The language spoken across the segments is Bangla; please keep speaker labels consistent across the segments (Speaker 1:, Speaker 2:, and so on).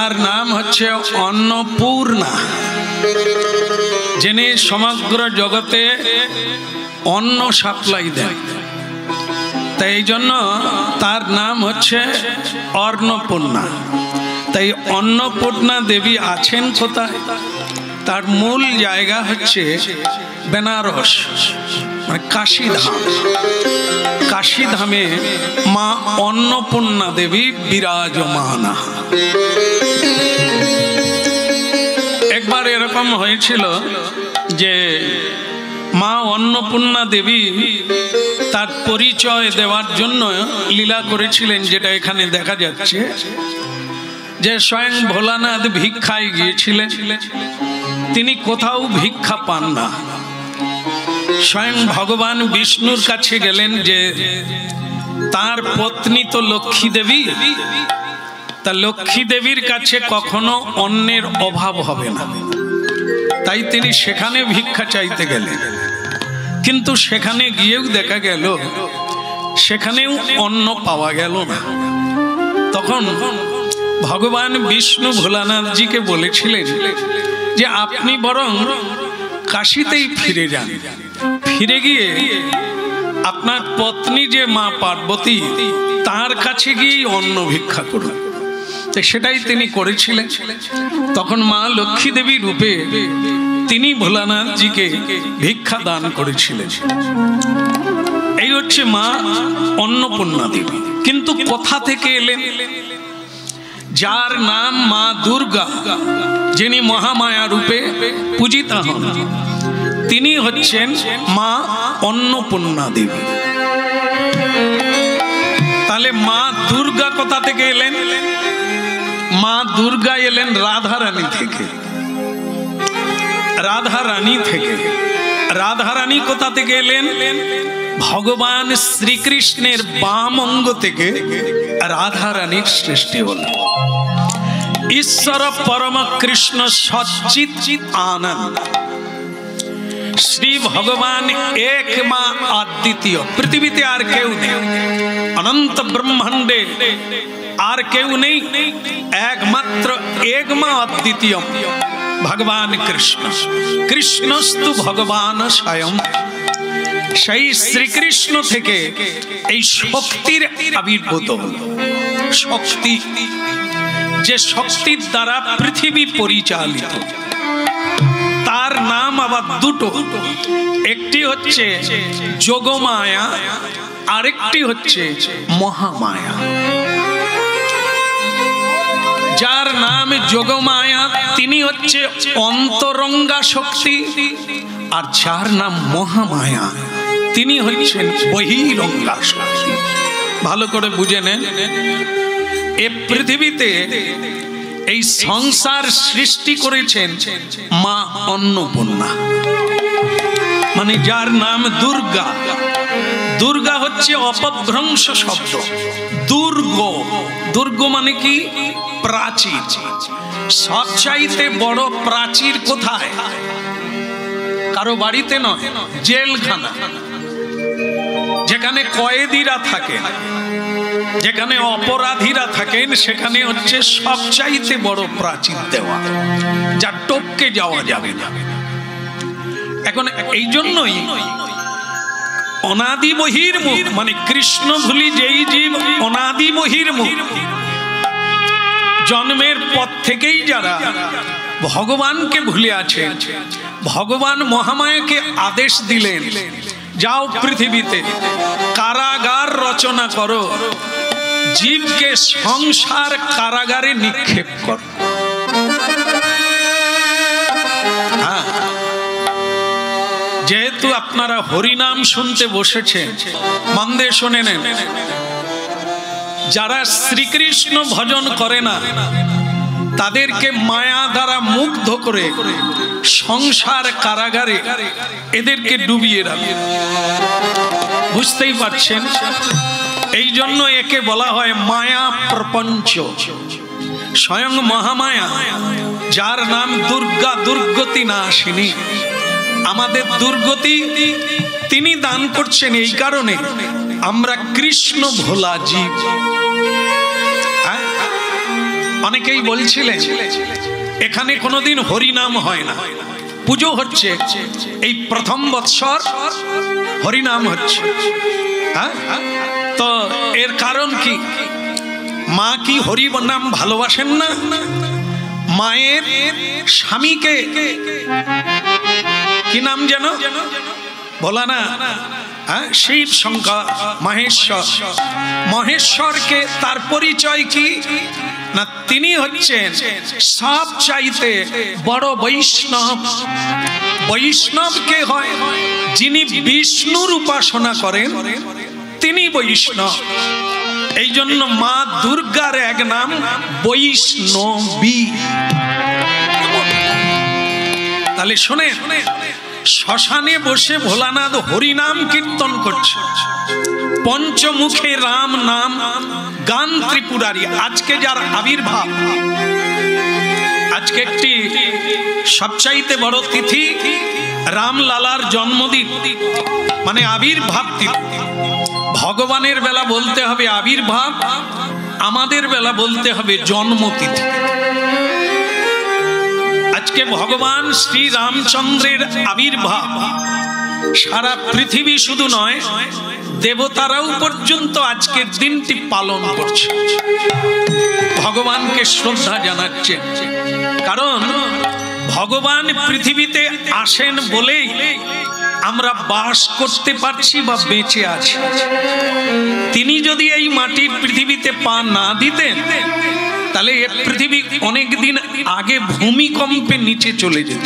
Speaker 1: তার নাম হচ্ছে অন্নপূর্ণা, যিনি সমগ্র জগতে অন্ন সাপ্লাই দেন। তাই এই জন্য তার নাম হচ্ছে অন্নপূর্ণা। তাই অন্নপূর্ণা দেবী আছেন কোথায়? তার মূল জায়গা হচ্ছে বেনারস, মানে কাশীধাম। কাশীধামে মা অন্নপূর্ণা দেবী বিরাজমানা। একবার এরকম হয়েছিল যে মা অন্নপূর্ণা দেবী তার পরিচয় দেওয়ার জন্য লীলা করেছিলেন, যেটা এখানে দেখা যাচ্ছে যে স্বয়ং ভোলানাথ ভিক্ষায় গিয়েছিলেন, তিনি কোথাও ভিক্ষা পান না। স্বয়ং ভগবান বিষ্ণুর কাছে গেলেন যে তার পত্নী তো লক্ষ্মী দেবী, তা লক্ষ্মী দেবীর কাছে কখনো অন্নের অভাব হবে না, তাই তিনি সেখানে ভিক্ষা চাইতে গেলেন। কিন্তু সেখানে গিয়েও দেখা গেল সেখানেও অন্ন পাওয়া গেল না। তখন ভগবান বিষ্ণু ভোলানাথজিকে বলেছিলেন যে আপনি বরং কাশীতেই ফিরে যান, ফিরে গিয়ে আপনার পত্নী যে মা পার্বতী তার কাছে গিয়ে অন্ন ভিক্ষা করুন। তো সেটাই তিনি করেছিলেন। তখন মা লক্ষ্মী দেবী রূপে তিনি ভোলানাথজিকে ভিক্ষা দান করেছিলেন। এই হচ্ছে মা অন্নপূর্ণা দেবী। কিন্তু কোথা থেকে এলেন? যার নাম মা দুর্গা, যিনি মহামায়া রূপে পূজিতা হন, তিনি হচ্ছেন মা অন্নপূর্ণা দেবী। তাহলে মা দুর্গা কোথা থেকে এলেন? মা দুর্গা এলেন রাধারানী থেকে। রাধারানী থেকে। রাধারানী কোথা থেকে এলেন? ভগবান শ্রীকৃষ্ণের বাম অঙ্গ থেকে রাধারানীর সৃষ্টি হল। ঈশ্বর পরম কৃষ্ণ সচ্চিৎ আনন্দ। শ্রী ভগবান এক মা অদ্বিতীয়, পৃথিবীতে আর কেউ নেই, অনন্ত ব্রহ্মাণ্ডে আর কেউ নেই, একমাত্র এক মা অদ্বিতীয় ভগবান কৃষ্ণ। কৃষ্ণস্তু ভগবান স্বয়ং। সেই শ্রীকৃষ্ণ থেকে এই শক্তির আবির্ভূত হল। শক্তি, যে শক্তির দ্বারা পৃথিবী পরিচালিত, তার নাম আবার দুটো। একটি হচ্ছে যোগমায়া, আরেকটি হচ্ছে মহামায়া। যার নাম যোগমায়া তিনি হচ্ছে অন্তরঙ্গা শক্তি, আর যার নাম মহামায়া তিনি হচ্ছেন বহিরঙ্গা শক্তি। ভালো করে বুঝে নেন, এ পৃথিবীতে এই সংসার সৃষ্টি করেছেন মা অন্নপূর্ণা, মানে যার নাম দুর্গা। দুর্গা হচ্ছে অপভ্রংশ শব্দ। দুর্গ, দুর্গ মানে কি? প্রাচীর। সবচাইতে বড় প্রাচীর কোথায়? কারো বাড়িতে নয়, জেলখানা। যেখানে কয়েদিরা থাকে, যেখানে অপরাধীরা থাকেন, সেখানে হচ্ছে সবচাইতে বড় প্রাচীর দেওয়া, যা টপকে যাওয়া যাবে না। এখন এই জন্যই অনাদি বহির্মুখ, মানে কৃষ্ণ ভুলি যেই জীব অনাদি বহির্মুখ, জন্মের পর থেকেই যারা ভগবানকে ভুলে আছে, ভগবান মহামায়াকে আদেশ দিলেন, যাও পৃথিবীতে কারাগার রচনা করো, জীবকে সংসার কারাগারে নিক্ষেপ করো। যেহেতু আপনারা হরিনাম শুনতে বসেছেন, মন দিয়ে শুনে নেন। যারা শ্রীকৃষ্ণ ভজন করে না, তাদেরকে মায়া দ্বারা মুগ্ধ করে সংসার কারাগারে এদেরকে ডুবিয়ে রাখে। বুঝতেই পারছেন? এই জন্য একে বলা হয় মায়া প্রপঞ্চ। স্বয়ং মহামায়া, যার নাম দুর্গা, দুর্গতি নাশিনী, আমাদের দুর্গতি তিনি দান করছেন। এই কারণে আমরা কৃষ্ণ ভোলা জীব। অনেকেই বলছিলেন এখানে কোনোদিন হরিনাম হয় না, পুজো হচ্ছে, এই প্রথম বৎসর হরিনাম হচ্ছে। হ্যাঁ, তো এর কারণ কি? মা কি হরি নাম ভালোবাসেন না? মায়ের স্বামীকে কি নাম যেন বলা না, শিব শঙ্কর মহেশ্বর, মহেশ্বরকে তার পরিচয় কি না? তিনি হচ্ছেন সব চাইতে বড় বৈষ্ণব। বৈষ্ণব কে হয়? যিনি বিষ্ণুর উপাসনা করেন তিনি বৈষ্ণব। এই জন্য মা দুর্গার এক নাম বৈষ্ণবী। তাহলে শোনেন, শ্মশানে বসে ভোলানাথ হরিনাম কীর্তন করছে, পঞ্চমুখে রাম নাম গান ত্রিপুরারি। আজকে যার আবির্ভাব, আজকে একটি সবচাইতে বড় তিথি রামলালার জন্মদিন, মানে আবির্ভাব তিথি। ভগবানের বেলা বলতে হবে আবির্ভাব, আমাদের বেলা বলতে হবে জন্মতিথি। আজকে ভগবান শ্রী রামচন্দ্রের আবির্ভাব। সারা পৃথিবী শুধু নয়, দেবতারাও পর্যন্ত আজকের দিনটি পালন করছে, ভগবানকে শ্রদ্ধা জানাচ্ছে। কারণ ভগবান পৃথিবীতে আসেন বলেই আমরা বাস করতে পারছি বা বেঁচে আছি। তিনি যদি এই মাটির পৃথিবীতে পা না দিতেন তাহলে এই পৃথিবী অনেক দিন আগে ভূমিকম্পে নিচে চলে যেত।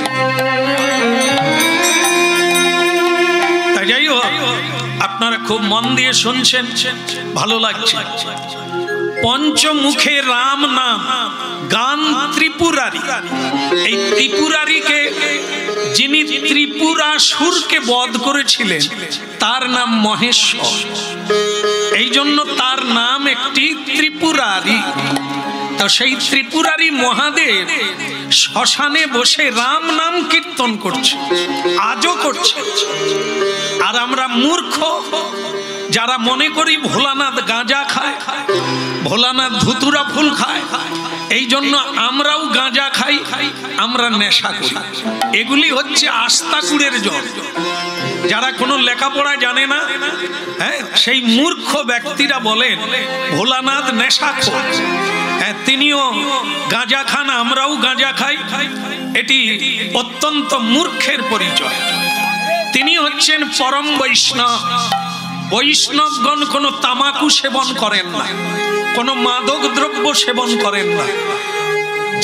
Speaker 1: তাই যাই হোক, আপনারা খুব মন দিয়ে শুনছেন, ভালো লাগছে। পঞ্চমুখে রাম নাম গান ত্রিপুরারি। এই ত্রিপুরারিকে, যিনি ত্রিপুরাসুরকে বধ করেছিলেন, তার নাম মহেশ্বর। এই জন্য তার নাম একটি ত্রিপুরারি। তো সেই ত্রিপুরারি মহাদেব শ্মশানে বসে রাম নাম কীর্তন করছে, আজও করছে। আর আমরা মূর্খ যারা মনে করি ভোলানাথ গাঁজা খায়, ভোলানাথ ধুতুরা ফুল খায়, এই জন্য আমরাও গাঁজা খাই, আমরা নেশা করি। এগুলি হচ্ছে আস্তাকুড়ের জল। যারা কোনো লেখাপড়া জানে না, হ্যাঁ, সেই মূর্খ ব্যক্তিরা বলেন ভোলানাথ নেশাখোর। হ্যাঁ, তিনিও গাঁজা খান, আমরাও গাঁজা খাই। এটি অত্যন্ত মূর্খের পরিচয়। তিনি হচ্ছেন পরম বৈষ্ণব। বৈষ্ণবগণ কোনো তামাকু সেবন করেন না, কোনো মাদক দ্রব্য সেবন করেন না।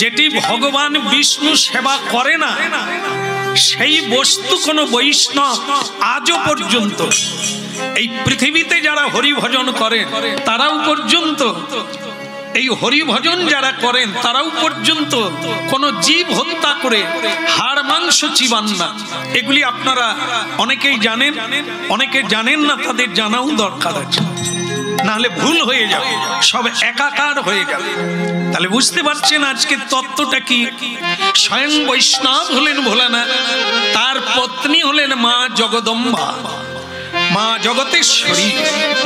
Speaker 1: যেটি ভগবান বিষ্ণু সেবা করে না, সেই বস্তু কোনো বৈষ্ণব আজও পর্যন্ত এই পৃথিবীতে যারা হরিভজন করেন তারাও পর্যন্ত, এই হরিভজন যারা করেন তারাও পর্যন্ত কোন জীব হত্যা করে হাড় মাংস চিবান না। এগুলি আপনারা অনেকেই জানেন, অনেকে জানেন না, তাদের জানাও দরকার আছে, নাহলে ভুল হয়ে যাবে, সব একাকার হয়ে যাবে। তাহলে বুঝতে পারছেন আজকে তত্ত্বটা কি? স্বয়ং বৈষ্ণব হলেন ভোলানাথ, তার পত্নী হলেন মা জগদম্বা, মা জগতেশ্বরী,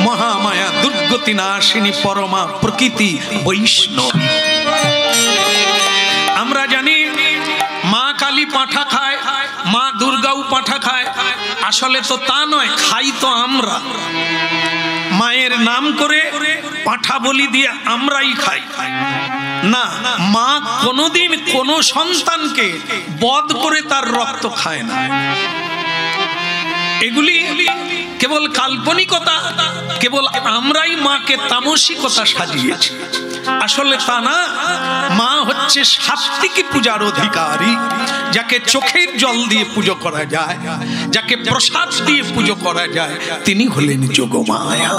Speaker 1: মহামায়া, দুর্গতি নাশিনী, পরমা প্রকৃতি বৈষ্ণবী। আমরা জানি মা কালী পাঁঠা খায়, মা দুর্গাও পাঁঠা খায়। আসলে তো তা নয়, খাই তো আমরা। মায়ের নাম করে পাঁঠা বলি দিয়ে আমরাই খাই না। মা কোনোদিন কোনো সন্তানকে বধ করে তার রক্ত খায় না। এগুলি কেবল কাল্পনিকতা, কেবল আমরাই মাকে তামসিকতা সাজিয়েছি। আসলে তা না। মা হচ্ছে সাত্ত্বিকী পূজার অধিকারী, যাকে চোখের জল দিয়ে পুজো করা যায়, যাকে প্রসাদ দিয়ে পুজো করা যায়, তিনি হলেন যোগমায়া।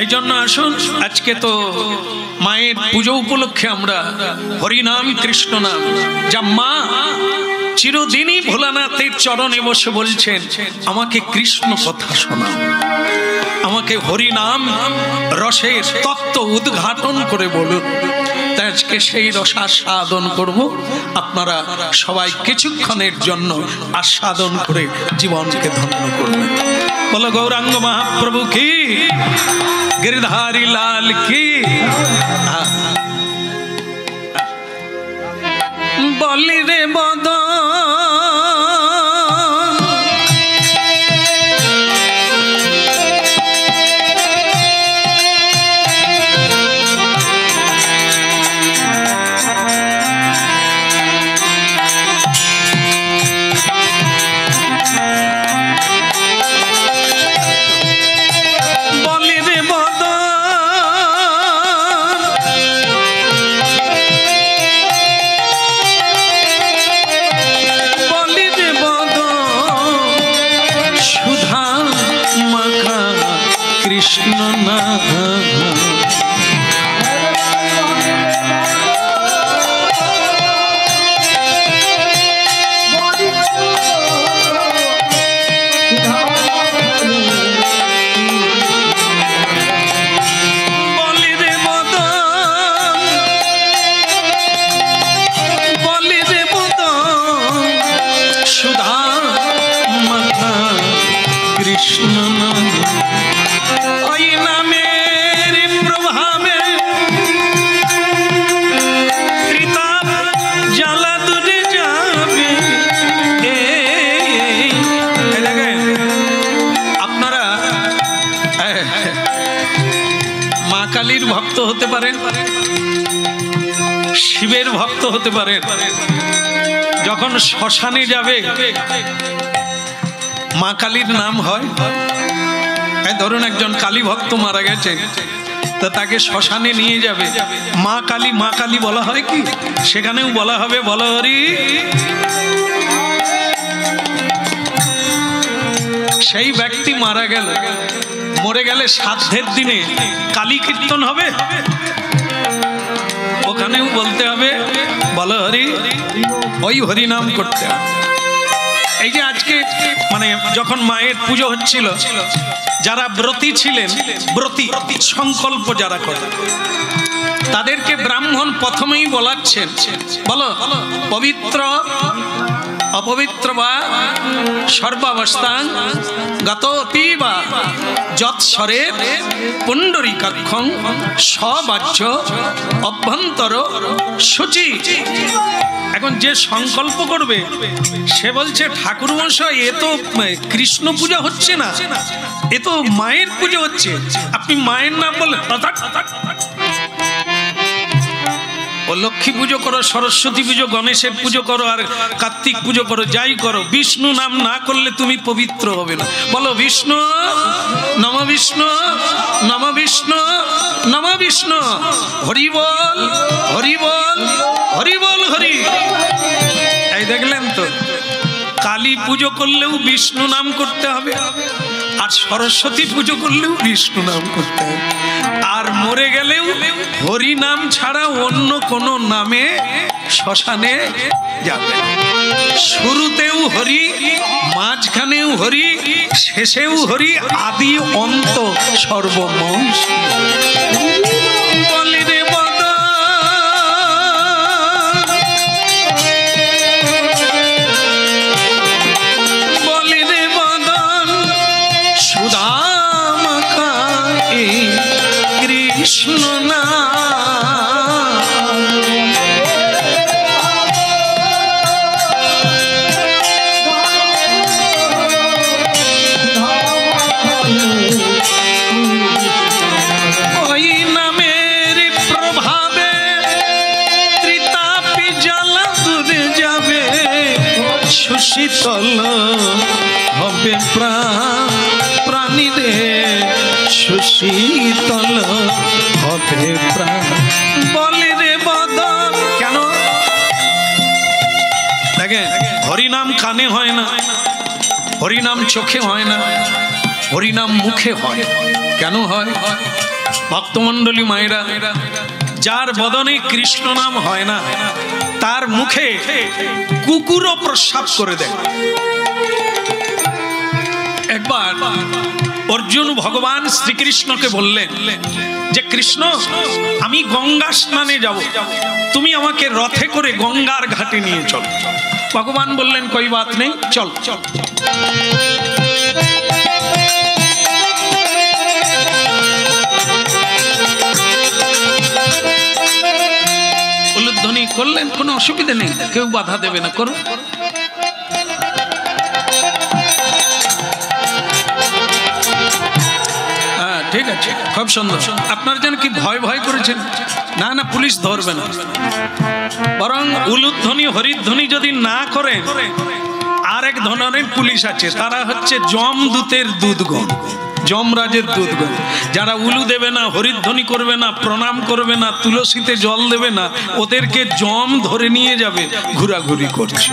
Speaker 1: এই জন্য আসুন, আজকে তো মায়ের পুজো উপলক্ষে আমরা হরিনাম কৃষ্ণ নাম, যা মা চিরদিনই ভোলানাথের চরণে বসে বলছেন, আমাকে কৃষ্ণ কথা শোনাও, আমাকে হরিনাম রসের তত্ত্ব উদ্ঘাটন করে বলুন। তাই আজকে সেই রসাস্বাদন করব। আপনারা সবাই কিছুক্ষণের জন্য আস্বাদন করে জীবনকে ধন্য করবেন। बोलो गौरांग महाप्रभु की, गिरधारी लाल की। बोली रे बदन कृष्ण ना কালীর ভক্ত হতে পারেন, শিবের ভক্ত হতে পারেন। যখন শ্মশানে যাবে মা কালীর নাম হয়। ধরুন একজন কালী ভক্ত মারা গেছে, তো তাকে শ্মশানে নিয়ে যাবে, মা কালী বলা হয় কি? সেখানেও বলা হবে বলো হরি। সেই ব্যক্তি মারা গেল, মরে গেলে শ্রাদ্ধের দিনে কালী কীর্তন হবে, ওখানেও বলতে হবে বলো হরি, ওই হরি নাম করতে হবে। এই যে আজকে মানে যখন মায়ের পুজো হচ্ছিল, যারা ব্রতী ছিলেন, ব্রতী সংকল্প যারা করে, তাদেরকে ব্রাহ্মণ প্রথমেই বলাচ্ছেন বলো পবিত্র অপবিত্র বা সর্বাবস্থাং গতোপি বা যৎস্বরে পুণ্ডরীকাক্ষং সবাচ্য অভ্যন্তর শুচি। এখন যে সংকল্প করবে সে বলছে ঠাকুর মশাই, এ তো কৃষ্ণ পূজা হচ্ছে না, এ তো মায়ের পুজো হচ্ছে, আপনি মায়ের নাম বললেন। ও লক্ষ্মী পুজো করো, সরস্বতী পুজো, গণেশের পুজো করো, আর কার্তিক পুজো করো, যাই করো, বিষ্ণু নাম না করলে তুমি পবিত্র হবে না। বলো বিষ্ণু নম, বিষ্ণু নম, বিষ্ণু নম, বিষ্ণু হরি বল, হরি বল, হরি বল, হরি। এই দেখলেন তো, কালী পুজো করলেও বিষ্ণু নাম করতে হবে, আর সরস্বতী পুজো করলেও বিষ্ণু নাম করতে হবে, আর মরে গেলেও হরি নাম ছাড়া অন্য কোনো নামে শ্মশানে যাবে। শুরুতেও হরি, মাঝখানেও হরি, শেষেও হরি, আদি অন্ত সর্বময়। কৃষ্ণ না ওই নামের প্রভাবে ত্রিতাপি জ্বালা দূরে যাবে, সুশীতল হবে প্রাণী রে, সুশীতল হবে প্রাণ। বলে রে বদন, কেন দেখেন হরিনাম কানে হয় না, হরিনাম চোখে হয় না, হরিনাম মুখে হয়। কেন হয়? ভক্তমণ্ডলী মায়েরা, যার বদনে কৃষ্ণ নাম হয় না তার মুখে কুকুরও প্রস্রাব করে দেয়। একবার অর্জুন ভগবান শ্রীকৃষ্ণকে বললেন যে কৃষ্ণ, আমি গঙ্গা স্নানে যাব, তুমি আমাকে রথে করে গঙ্গার ঘাটে নিয়ে চল। ভগবান বললেন কই বাত নেই, চল চল। করলেন, কোনো অসুবিধা নেই, কেউ বাধা দেবে না, করুন। হ্যাঁ ঠিক আছে, খুব সুন্দর। আপনার যেন কি ভয় ভয় করেছেন? না না, পুলিশ ধরবে না। বরং উলুধ্বনি হরিধ্বনি যদি না করেন, আরেক ধরনের পুলিশ আছে, তারা হচ্ছে যমদূতের দুধগণ, যমরাজের দুধগণ, যারা উলু দেবে না, হরিধ্বনি করবে না, প্রণাম করবে না, তুলসীতে জল দেবে না, ওদেরকে যম ধরে নিয়ে যাবে, ঘোরাঘুরি করছে।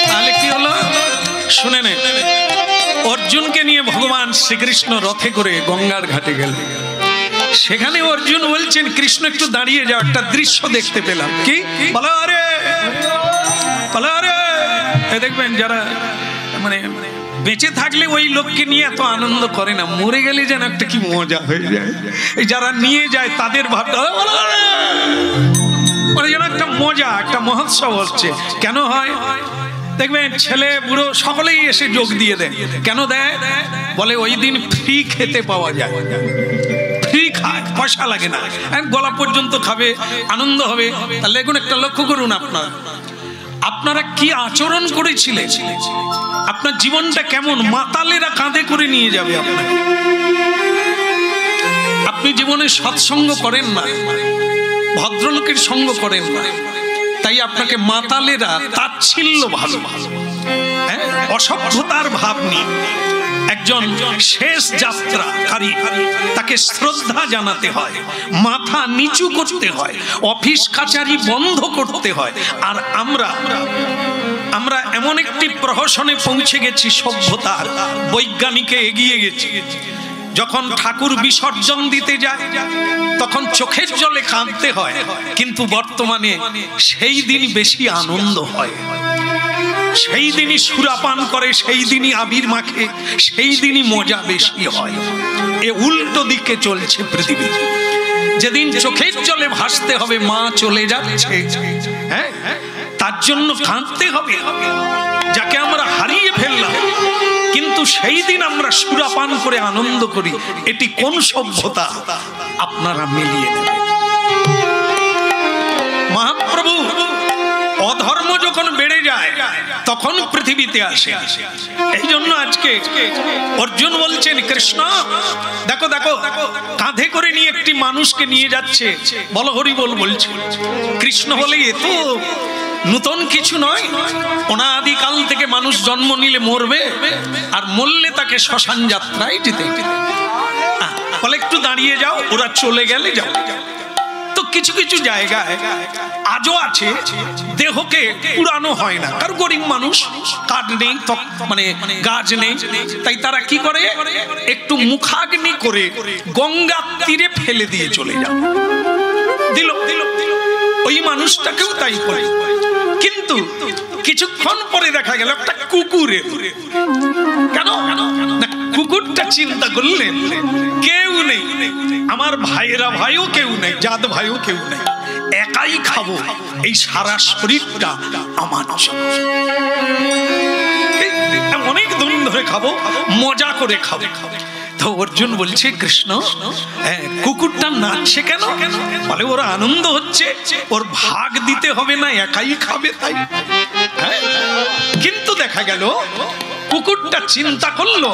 Speaker 1: তাহলে কি হলো শুনে নে, অর্জুনকে নিয়ে ভগবান শ্রীকৃষ্ণ রথে করে গঙ্গার ঘাটে গেলেন। সেখানে অর্জুন বলছেন, কৃষ্ণ একটু দাঁড়িয়ে যাও, একটা দৃশ্য দেখতে পেলাম। কি? বলো আরে, বলো আরে। দেখবেন যারা মানে বেঁচে থাকলে ওই লোককে নিয়ে এত আনন্দ করে না, মরে গেলে যেন একটা কি মজা হয়ে যায়। এই যারা নিয়ে যায় তাদের ভাবটা মানে যেন একটা মজা, একটা মহোৎসব হচ্ছে। কেন হয় দেখবেন, ছেলে বুড়ো সকলেই এসে যোগ দিয়ে দেয়। কেন দেয়? বলে ওই দিন ফ্রি খেতে পাওয়া যায়, ফ্রি খায়, পয়সা লাগে না, গলা পর্যন্ত খাবে, আনন্দ হবে। তাহলে এখন একটা লক্ষ্য করুন, আপনারা কি আচরণ করেছিলেন, আপনার জীবনটা কেমন, মাতালেরা কাঁধে করে নিয়ে যাবে আপনাকে। আপনি জীবনে সৎসঙ্গ করেন না, ভদ্রলোকের সঙ্গ করেন না, তাই আপনাকে মাতালেরা তাচ্ছিল্য ভাবে, অসভ্যতার ভাব নিয়ে একজন শেষ যাত্রাকারী, তাকে শ্রদ্ধা জানাতে হয়, মাথা নিচু করতে হয়, অফিস কাচারি বন্ধ করতে হয়। আর আমরা এমন একটি প্রহসনে পৌঁছে গেছি, সভ্যতার বৈজ্ঞানিকে এগিয়ে গেছি। যখন ঠাকুর বিসর্জন দিতে যায় তখন চোখের জলে কাঁদতে হয়, কিন্তু বর্তমানে সেই দিন বেশি আনন্দ হয়, সেই দিনই সুরাপান করে, সেই দিনই আবির মাখে, সেই দিনই মজা বেশি হয়। এ উল্টো দিকে চলছে পৃথিবী। যেদিন চোখের জলে ভাসতে হবে মা চলে যাচ্ছে, হ্যাঁ, তার জন্য কাঁদতে হবে, যাকে আমরা হারিয়ে ফেললাম, কিন্তু সেই দিন আমরা সুরাপান করে আনন্দ করি। এটি কোন সভ্যতা? আপনারা মিলিয়ে নেবেন। মহাপ্রভু অধর্ম যখন বেড়ে যায় তখন পৃথিবীতে আসে। এই জন্য আজকে অর্জুন বলছেন, কৃষ্ণ দেখো দেখো, কাঁধে করে নিয়ে একটি মানুষকে নিয়ে যাচ্ছে, বল হরি বল বলছে। কৃষ্ণ বলে, এ তো নতুন কিছু নয়, অনাদিকাল থেকে মানুষ জন্ম নিলে মরবে, আর মরলে তাকে শ্মশান যাত্রায় যেতে। বলে একটু দাঁড়িয়ে যাও, ওরা চলে গেলে যাও। তো কিছু কিছু জায়গায় আজও আছে দেহকে পুরানো হয় না, কারণ গরিব মানুষ, কাঠ নেই, মানে গাছ নেই, তাই তারা কি করে, একটু মুখাগ্নি করে গঙ্গা তীরে ফেলে দিয়ে চলে যায়, দিল ওই মানুষটাকেও তাই করে। কিন্তু কিছুক্ষণ পরে দেখা গেল একটা কুকুরে, কেন না, কুকুরটা চিন্তা করলেন কেউ নেই, আমার ভাইয়েরা ভাইও কেউ নেই, জাত ভাইও কেউ নেই, একাই খাবো, এই সারা শরীরটা আমার, অনেক দিন ধরে খাবো, মজা করে খাবো। তো অর্জুন বলছে, কৃষ্ণ কুকুরটা নাচছে কেন? বলে ওর আনন্দ হচ্ছে, ওর ভাগ দিতে হবে না, একাই খাবে তাই। কিন্তু দেখা গেল কুকুরটা চিন্তা করলো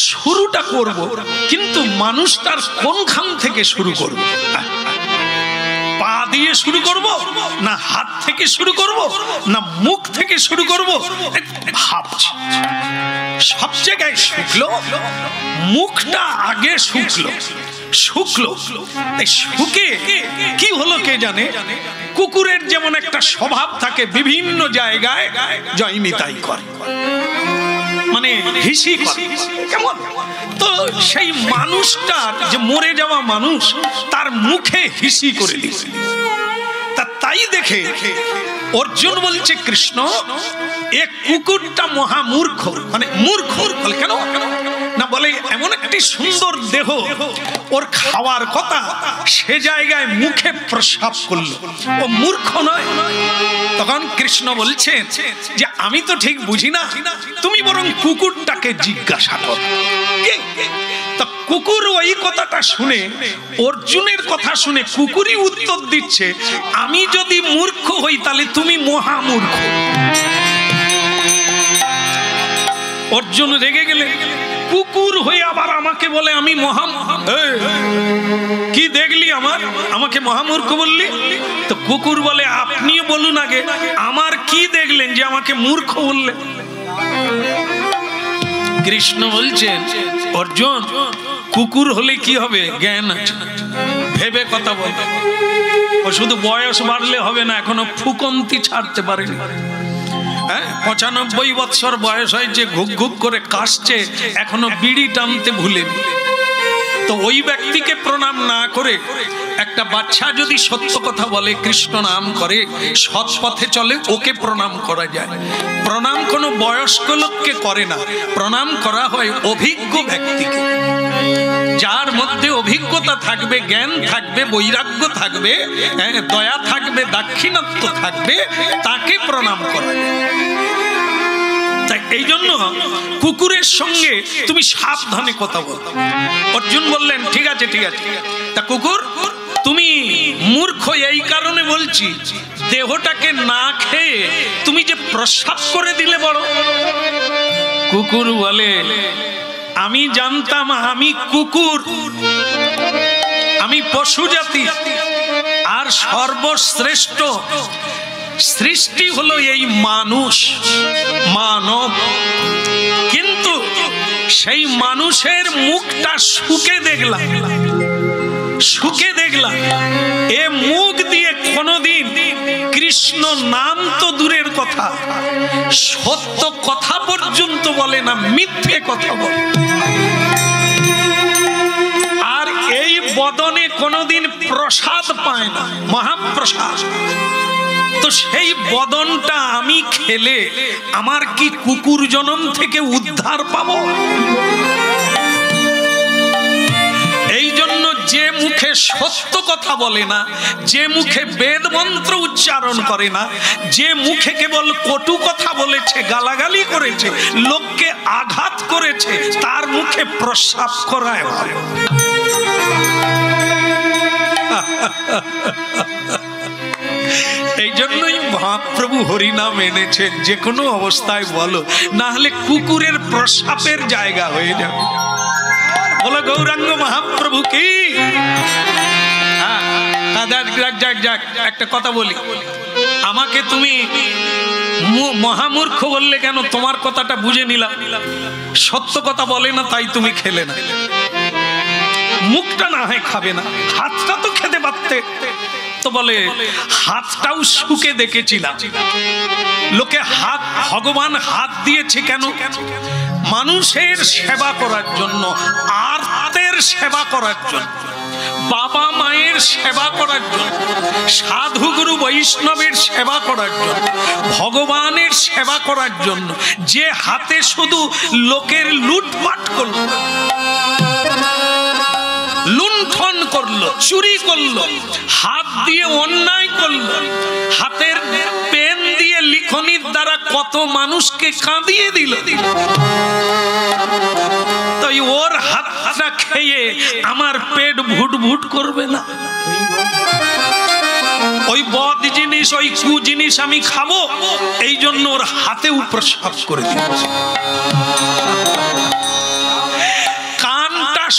Speaker 1: শুরুটা করব, কিন্তু মানুষটার কোনখান থেকে শুরু করব? পা দিয়ে শুরু করব, না হাত থেকে শুরু করব, না মুখ থেকে শুরু করব? ভাবছি। সব জায়গায় শুকলো, মুখটা আগে শুকলো, শুকে কি হলো কে জানে। কুকুরের যেমন একটা স্বভাব থাকে, বিভিন্ন জায়গায় জয় নিতাই করে, মানে হিসি করে, কেমন? তো সেই মানুষটার, যে মরে যাওয়া মানুষ, তার মুখে হিসি করে দিয়েছে। তাই দেখে অর্জুন বলছে, কৃষ্ণ এ কুকুরটা মহামূর্খ, মানে মূর্খ। কেন না, বলে এমন একটি সুন্দর দেহ, ওর খাওয়ার কথা, সে জায়গায় মুখে প্রস্রাব করলো, ও মূর্খ নয়। তখন কৃষ্ণ বলছেন যে আমি তো ঠিক বুঝি না, তুমি বরং কুকুরটাকে জিজ্ঞাসা করো। তা কুকুর ওই কথাটা শুনে, অর্জুনের কথা শুনে কুকুরই উত্তর দিচ্ছে, আমি যদি মূর্খ হই তাহলে তুমি মহামূর্খ। অর্জুন রেগে গেলে, কুকুর হয়ে আবার আমাকে বলে আমি কি দেখলি আমাকে মহামূর্খ বললি? তো কুকুর বলে, আপনিও বলুন আগে আমার কি দেখলেন যে আমাকে মূর্খ বললেন? কৃষ্ণ বলছেন, অর্জুন কুকুর হলে কি হবে? জ্ঞান আছে, ভেবে কথা বল। ও শুধু বয়স বাড়লে হবে না, এখনো ফুকন্তি ছাড়তে পারেনি। 95 বৎসর বয়স হয়েছে, ঘুক ঘুক করে কাশছে, এখনো বিড়ি টানতে ভুলেনি। তো ওই ব্যক্তিকে প্রণাম না করে একটা বাচ্চা যদি সত্য কথা বলে, কৃষ্ণ নাম করে, সৎ পথে চলে, ওকে প্রণাম করা যায়। প্রণাম কোনো বয়স্ক লোককে করে না, প্রণাম করা হয় অভিজ্ঞ ব্যক্তিকে। যার মধ্যে অভিজ্ঞতা থাকবে, জ্ঞান থাকবে, বৈরাগ্য থাকবে, দয়া থাকবে, দাক্ষিণাত্য থাকবে, তাকে প্রণাম করা যায়। তাই এই জন্য কুকুরের সঙ্গে তুমি সাবধানে কথা বল। অর্জুন বললেন, ঠিক আছে ঠিক আছে। তা কুকুর, তুমি মূর্খ এই কারণে বলছি, দেহটাকে না খেয়ে তুমি যে প্রস্রাব করে দিলে বড়। কুকুর বলে, আমি জানতাম আমি কুকুর, আমি পশু জাতি, আর সর্বশ্রেষ্ঠ সৃষ্টি হলো এই মানুষ, মানব। কিন্তু সেই মানুষের মুখটা শুকে দেখলাম, এ মুখ দিয়ে কোনদিন কৃষ্ণ নাম তো দূরের কথা, সত্য কথা পর্যন্ত বলে না, মিথ্যে কথা বলে। আর এই বদনে কোনদিন প্রসাদ পায় না, মহাপ্রসাদ। তো সেই বদনটা আমি খেলে আমার কি কুকুর জনম থেকে উদ্ধার পাবো? এই জন্য যে মুখে সত্য কথা বলে না, যে মুখে বেদ মন্ত্র উচ্চারণ করে না, যে মুখে কেবল কটু কথা বলেছে, গালাগালি করেছে, লোককে আঘাত করেছে, তার মুখে প্রস্রাব করায় ভালো। এই জন্যই মহাপ্রভু হরিনাম এনেছেন, যে কোনো অবস্থায় বলো, না হলে কুকুরের প্রস্রাবের জায়গা হয়ে যাবে। বলো গৌরাঙ্গ মহাপ্রভু কি। একটা কথা বলি, আমাকে তুমি মহামূর্খ বললে কেন? তোমার কথাটা বুঝে নিলাম, সত্য কথা বলে না তাই তুমি খেলে না। মুখটা না হয় খাবে না, হাতটা তো খেতে পারতে। তো বলে, হাতটাও শুকে দেখেছিলাম। লোকে হাত, ভগবান হাত দিয়েছে কেন? মানুষের সেবা করার জন্য, আর্তের সেবা করার জন্য, বাবা মায়ের সেবা করার জন্য, সাধু গুরু বৈষ্ণবের সেবা করার জন্য, ভগবানের সেবা করার জন্য। যে হাতে শুধু লোকের লুটপাট করল, লুণ্ঠন করলো, চুরি করলো, হাত দিয়ে অন্যায় করলো, হাতের পেন দিয়ে লিখনির দ্বারা কত মানুষকে কাঁদিয়ে দিল, তাই ওর হাতটা খেয়ে আমার পেট ভুট ভুট করবে না? ওই বদ জিনিস, ওই কু জিনিস আমি খাবো, এই জন্য ওর হাতে প্রস্রাব করে দিয়েছে।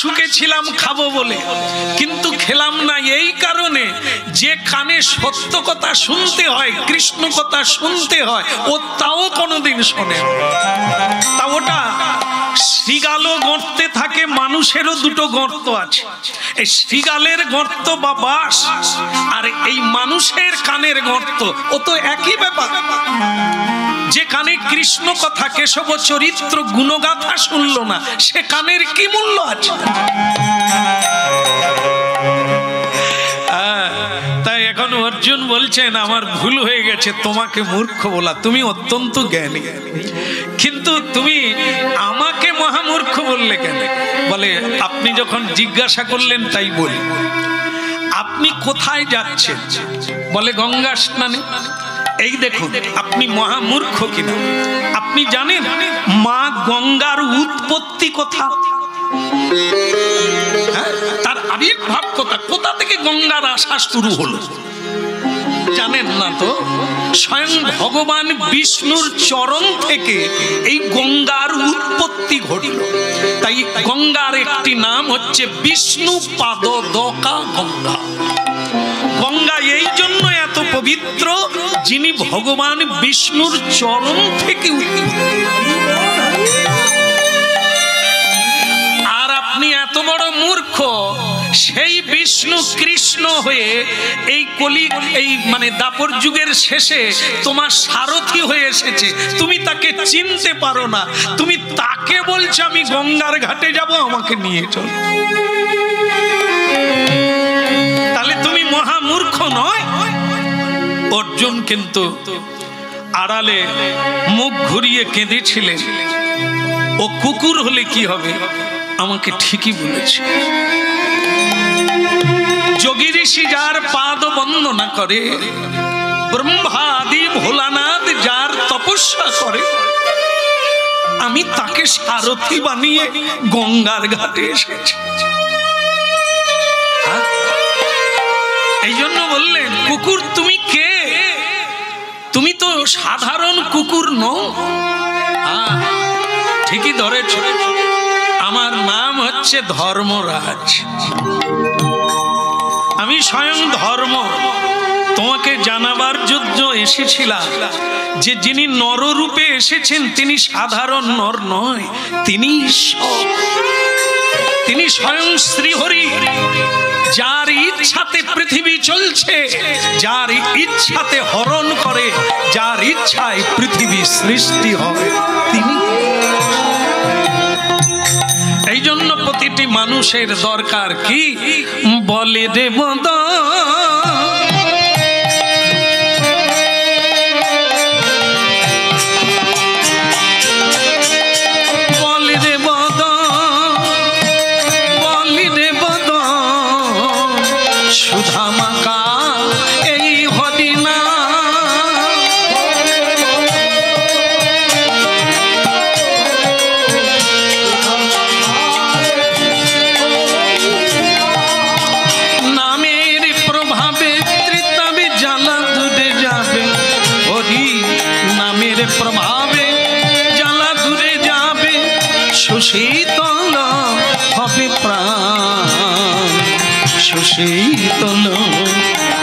Speaker 1: শুকেছিলাম খাবো বলে, কিন্তু খেলাম না এই কারণে যে কানে সত্য কথা শুনতে হয়, কৃষ্ণ কথা শুনতে হয়, ও তাও কোনোদিন শোনে। তা ওটা শ্রীগালও গর্তে থাকে, মানুষেরও দুটো গর্ত আছে। এই শ্রীগালের গর্ত বা বাস আর এই মানুষের কানের গর্ত, ও তো একই ব্যাপার। যে কানে কৃষ্ণ কথা, কেশব চরিত্র, গুণগাথা শুনলো না, সে কানের কি মূল্য আছে? তাই এখন অর্জুন বলছেন, আমার ভুল হয়ে গেছে তোমাকে মূর্খ বলা, তুমি অত্যন্ত জ্ঞানী, কিন্তু তুমি আমাকে মহামূর্খ বললে কেন? বলে, আপনি যখন জিজ্ঞাসা করলেন তাই বলি। আপনি কোথায় যাচ্ছেন? বলে, গঙ্গা স্নানে। এই দেখুন আপনি মহামূর্খ কিনা, আপনি জানেন মা গঙ্গার উৎপত্তি কোথা? তার আবির্ভাব কোথা? কোথা থেকে গঙ্গার আসা শুরু হলো জানেন না তো? স্বয়ং ভগবান বিষ্ণুর চরণ থেকে এই গঙ্গার উৎপত্তি ঘটল। তাই গঙ্গার একটি নাম হচ্ছে বিষ্ণু পাদদকা গঙ্গা। গঙ্গা এই জন্য এত পবিত্র, যিনি ভগবান বিষ্ণুর চরণ থেকে আর আপনি এত বড় মূর্খ, সেই বিষ্ণু কৃষ্ণ হয়ে এই কলি এই মানে দাপর যুগের শেষে তোমার সারথি হয়ে এসেছে, তুমি তাকে চিনতে পারো না, তুমি তাকে বলছো আমি গঙ্গার ঘাটে যাব, আমাকে নিয়ে চল। তাহলে তুমি মহামূর্খ নয়? অর্জুন কিন্তু আড়ালে মুখ ঘুরিয়ে কেঁদেছিলেন। ও কুকুর হলে কি হবে, আমাকে ঠিকই বলেছে। যোগী ঋষি যার পাদ বন্দনা করে, ব্রহ্মাদি ভোলানাথ যার তপস্যা করে, আমি তাকে সারথি বানিয়ে গঙ্গার ঘাটে এসেছি। এই জন্য বললেন কুকুর তুমি কে? তুমি তো সাধারণ কুকুর নও। ঠিকই ধরেছ, আমার নাম হচ্ছে ধর্মরাজ। আমি স্বয়ং ধর্ম। তোমাকে জানাবার জন্য এসেছিলাম যে যিনি নররূপে এসেছেন তিনি সাধারণ নর নয়, তিনি ঈশ্বর, তিনি স্বয়ং শ্রীহরি। যার ইচ্ছাতে পৃথিবী চলছে, যার ইচ্ছাতে হরণ করে, যার ইচ্ছায় পৃথিবী সৃষ্টি হয়, তিনি। এই জন্য প্রতিটি মানুষের দরকার কি? বলে দেবদ সুধামাকা এই হরিনা, নামের প্রভাবে ত্রিতাবে জ্বালা দূরে যাবে। হরি নামের প্রভাবে জ্বালা দূরে যাবে, সুশীতল হবে প্রাণ, সুশীতল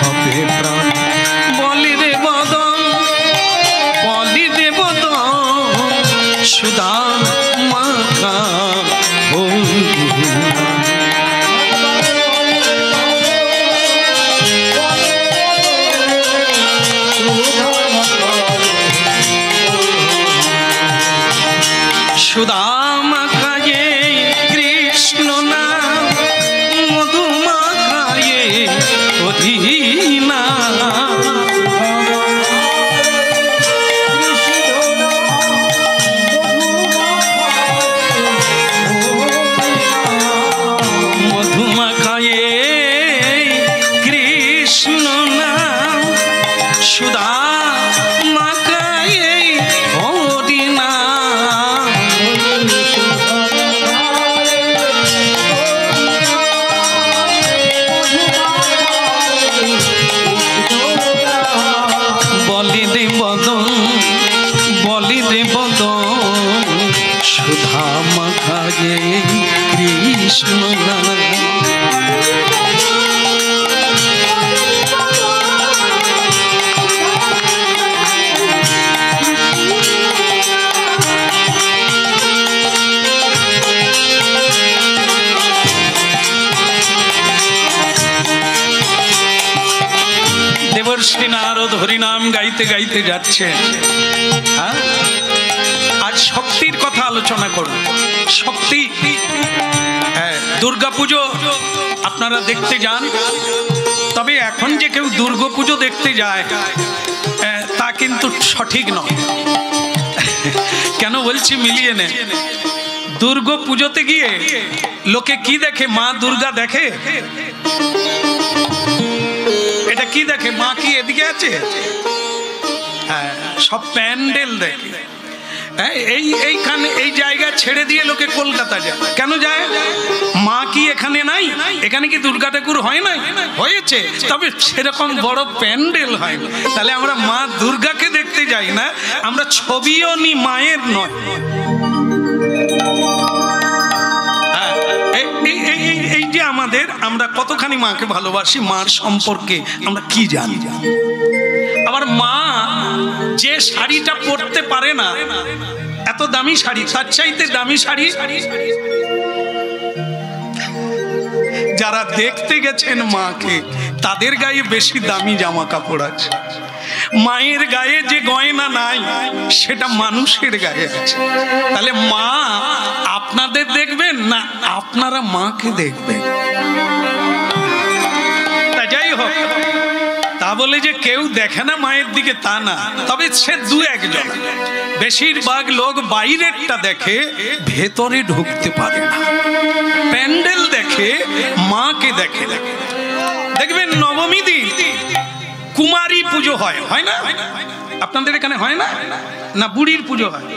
Speaker 1: হবে প্রাণ। বলি রে বদন, বলি রে বদন, সুধা মাখা সুধা মাখায়ে কৃষ্ণ নাম, মধু মাখায়ে অধীনা। মধু মাখায়ে কৃষ্ণ নাম, সুধা মাখায়ে হরিনা। বলি রে বদন, বলি রে বদন, সুধা মাখায়ে কৃষ্ণ নাম। দেবর্ষি নারদ হরিনাম গাইতে গাইতে যাচ্ছে। আজ শক্তির কথা আলোচনা করব। শক্তি, দুর্গাপুজো আপনারা দেখতে যান, তবে এখন যে কেউ দুর্গাপুজো দেখতে যায় তা কিন্তু সঠিক নয়। কেন বলছি মিলিয়ে নে। দুর্গাপুজোতে গিয়ে লোকে কি দেখে? মা দুর্গা দেখে। এটা কি দেখে? মা কি এদিকে আছে? হ্যাঁ, সব প্যান্ডেল দেখে। এইখানে এই জায়গা ছেড়ে দিয়ে লোকে কলকাতা যায়। কেন যায়? মা কি এখানে নাই? এখানে কি দুর্গা ঠাকুর হয় নাই? হয়েছে, তবে সেরকম বড় প্যান্ডেল হয় না। তাহলে আমরা মা দুর্গাকে দেখতে যাই না, আমরা ছবিও নি মায়ের নয়। এই যে আমরা কতখানি মাকে ভালোবাসি, মার সম্পর্কে আমরা কি জানি। আবার মা যে শাড়িটা পরতে পারে না, এত দামি শাড়ি, তার চাইতে দামি শাড়ি যারা দেখতে গেছেন মাকে, তাদের গায়ে বেশি দামি জামা কাপড় আছে। মায়ের গায়ে যে গয়না নাই, সেটা মানুষের গায়ে আছে। তাহলে মা আপনাদের দেখবেন না, আপনারা মাকে দেখবেন। তা যাই হোক, তা বলে যে কেউ দেখে না মায়ের দিকে তা না, তবে সে দু একজন। বেশিরভাগ লোক বাইরেরটা দেখে, ভেতরে ঢুকতে পারে না। প্যান্ডেল দেখে, মাকে দেখে। দেখবেন নবমী দিন কুমারী পুজো হয়, হয় না? আপনাদের এখানে হয় না? না বুড়ির পুজো হয়?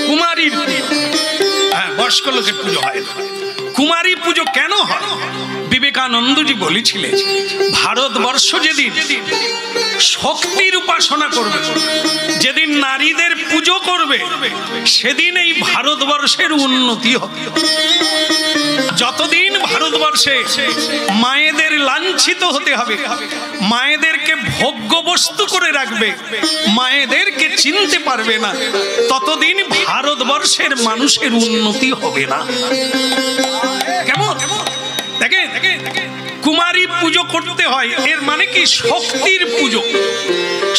Speaker 1: কুমারীর পুজো, হ্যাঁ, বয়স্ক লোকের পুজো হয়। কুমারী পুজো কেন হয়? বিবেকানন্দজি বলেছিলেন, ভারতবর্ষ যেদিন শক্তির উপাসনা করবে, যেদিন নারীদের পুজো করবে, সেদিন এই ভারতবর্ষের উন্নতি হবে। যতদিন ভারতবর্ষে মায়েদের লাঞ্ছিত হতে হবে, মায়েদেরকে ভোগ্য বস্তু করে রাখবে, মায়েদেরকে চিনতে পারবে না, ততদিন ভারতবর্ষের মানুষের উন্নতি হবে না। কেমন দেখেন, কুমারী পুজো করতে হয়, এর মানে কি? শক্তির পুজো।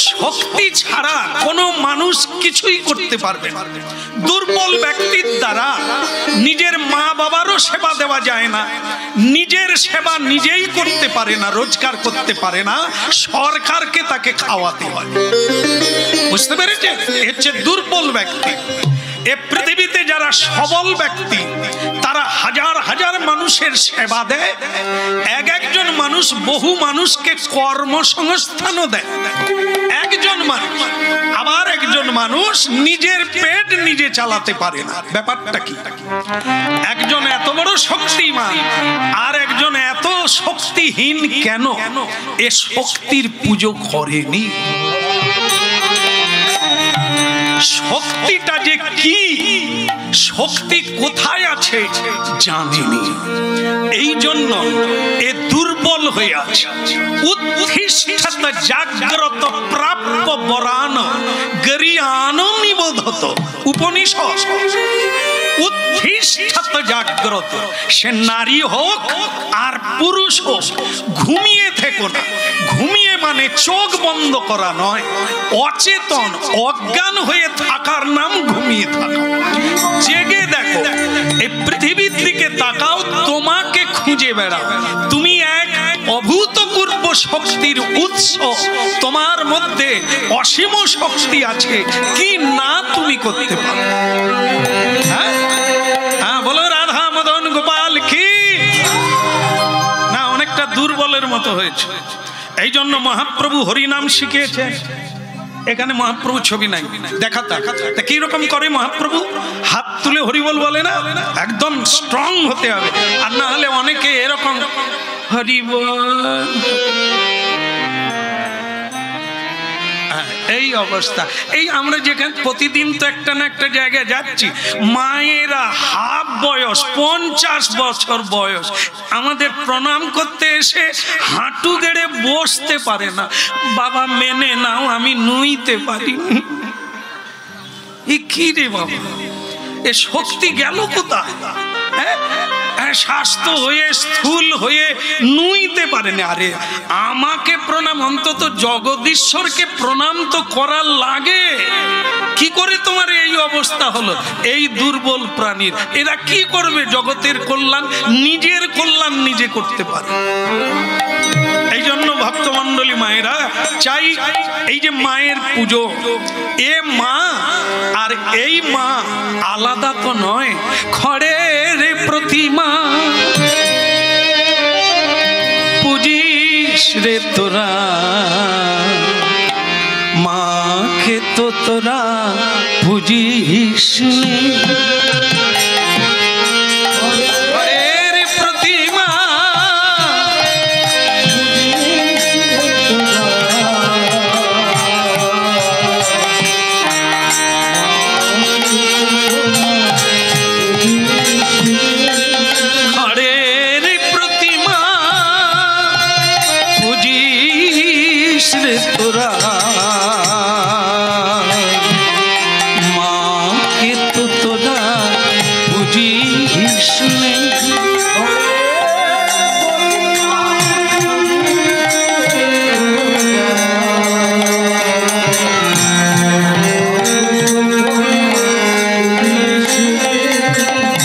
Speaker 1: শক্তি ছাড়া কোনো মানুষ কিছুই করতে পারবে না। দুর্বল ব্যক্তির দ্বারা নিজের মা বাবারও সেবা দেওয়া যায় না, নিজের সেবা নিজেই করতে পারে না, রোজগার করতে পারে না, সরকারকে তাকে খাওয়াতে হয়। বুঝতে পেরেছেন? হচ্ছে দুর্বল ব্যক্তি। এ পৃথিবীতে যারা সবল ব্যক্তি, তারা হাজার হাজার মানুষের সেবা দেয়। একজন মানুষ বহু মানুষকে কর্মসংস্থানও দেয়। একজন মানুষ, আবার একজন মানুষ নিজের পেট নিজে চালাতে পারে না। ব্যাপারটা কি? একজন এত বড় শক্তিমান, আর একজন এত শক্তিহীন কেন? এ শক্তির পুজো করেনি। শক্তিটা যে কি, শক্তি কোথায় আছে জানিনি, এই জন্য এ দুর্বল হয়ে আছে। উত্থিষ্ঠত জাগ্রত প্রাপ্য বরান গরিয়ান নিবোধত। উপনিষদ। উত্থিষ্ঠত জাগ্রত, সে নারী হোক আর পুরুষ হোক, ঘুমিয়ে থেকো না। ঘুমিয়ে মানে চোখ বন্ধ করা নয়, অচেতন অজ্ঞান হয়ে থাকার নাম ঘুমিয়ে থাকা। জেগে দেখো, এই পৃথিবীর দিকে তাকাও, তোমাকে খুঁজে বেড়াও। তুমি এক অভূতপূর্ব শক্তির উৎস, তোমার মধ্যে অসীম শক্তি আছে, কি না তুমি করতে পারো? হ্যাঁ হ্যাঁ, বলো রাধা মদন গোপাল কি না? অনেকটা দুর্বলের মতো হয়েছে। এই জন্য মহাপ্রভু হরিনাম শিখিয়েছে। এখানে মহাপ্রভু ছবি নাই, দেখাতা কি রকম করে মহাপ্রভু? হাত তুলে হরিবল বলে না, একদম স্ট্রং হতে হবে। আর না হলে অনেকে এরকম হরিবল, এই অবস্থা। এই আমরা যেখানে প্রতিদিন তো একটা না একটা জায়গায় যাচ্ছি, মায়েরা হাফ বয়স, 50 বছর বয়স, আমাদের প্রণাম করতে এসে হাঁটু গেড়ে বসতে পারে না। বাবা মেনে নাও, আমি নুইতে পারি। এ কি রে বাবা, এ শক্তি গেল কোথায়? স্বাস্থ্য হয়ে স্থূল হয়ে নুইতে পারেনি। আরে আমাকে প্রণাম, অন্তত জগদীশ্বরকে প্রণাম তো করার লাগে। কি করে তোমার এই অবস্থা হলো? এই দুর্বল প্রাণীর এরা কি করবে জগতের কল্যাণ? নিজের কল্যাণ নিজে করতে পারে। এই জন্য ভক্তমণ্ডলী মায়েরা চাই, এই যে মায়ের পুজো, এ মা আর এই মা আলাদা তো নয়। খড়ের প্রতিমা পুজিস রে তোরা, তো তোরা বুঝিস ঘরের প্রতিমা ঘরের প্রতিমা বুঝিস রে তোরা মাকে তো তোরা বুঝিস নে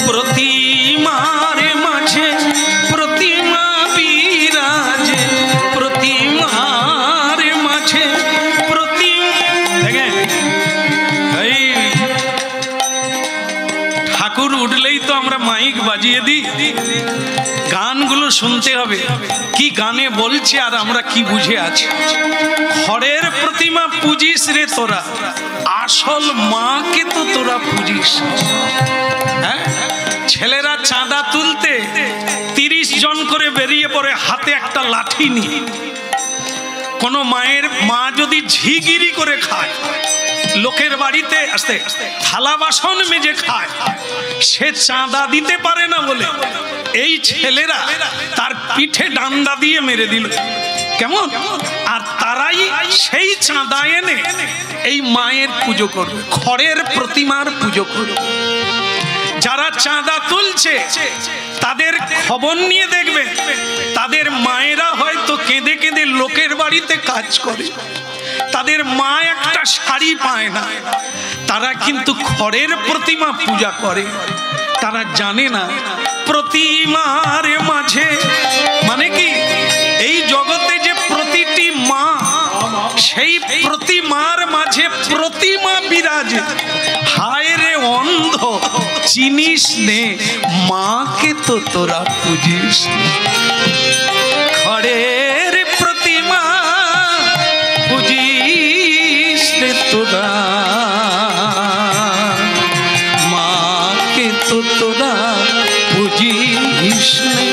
Speaker 1: প্রতিমার মাঝে প্রতিমা বিরাজে প্রতিমার মাঝে ঠাকুর উঠলেই তো আমরা মাইক বাজিয়ে দিই, গানগুলো শুনতে হবে কি গানে বলছে আর আমরা কি বুঝে আছি। ঘরের প্রতিমা পুজিস রে তোরা, আসল মাকে তো তোরা পুজিস। হ্যাঁ, ছেলেরা চাঁদা তুলতে 30 জন করে বেরিয়ে পড়ে, হাতে একটা লাঠি নিয়ে। কোনো মায়ের মা যদি ঝিগিরি করে খায়, লোকের বাড়িতে আসতে থালা বাসন মেজে খায়, সে চাঁদা দিতে পারে না বলে এই ছেলেরা তার পিঠে ডান্ডা দিয়ে মেরে দিল। কেমন? আর তারাই সেই চাঁদা এনে এই মায়ের পুজো করবে, ঘরের প্রতিমার পুজো করবে। যারা চাঁদা তুলছে তাদের খবর নিয়ে দেখবে, তাদের মায়েরা হয়তো কেঁদে কেঁদে লোকের বাড়িতে কাজ করে, তাদের মা একটা শাড়ি পায় না, তারা কিন্তু ঘরের প্রতিমা পূজা করে। তারা জানে না প্রতিমার মাঝে মানে কি, এই জগতে যে প্রতিটি মা, সেই প্রতিমার মাঝে প্রতিমা বিরাজে। হায় রে অন্ধ, চিনিস নে মাকে তো তোরা পুজিস। ঘরের প্রতিমা পুজিস রে তোরা, মাকে তো তোরা পুজিস নে।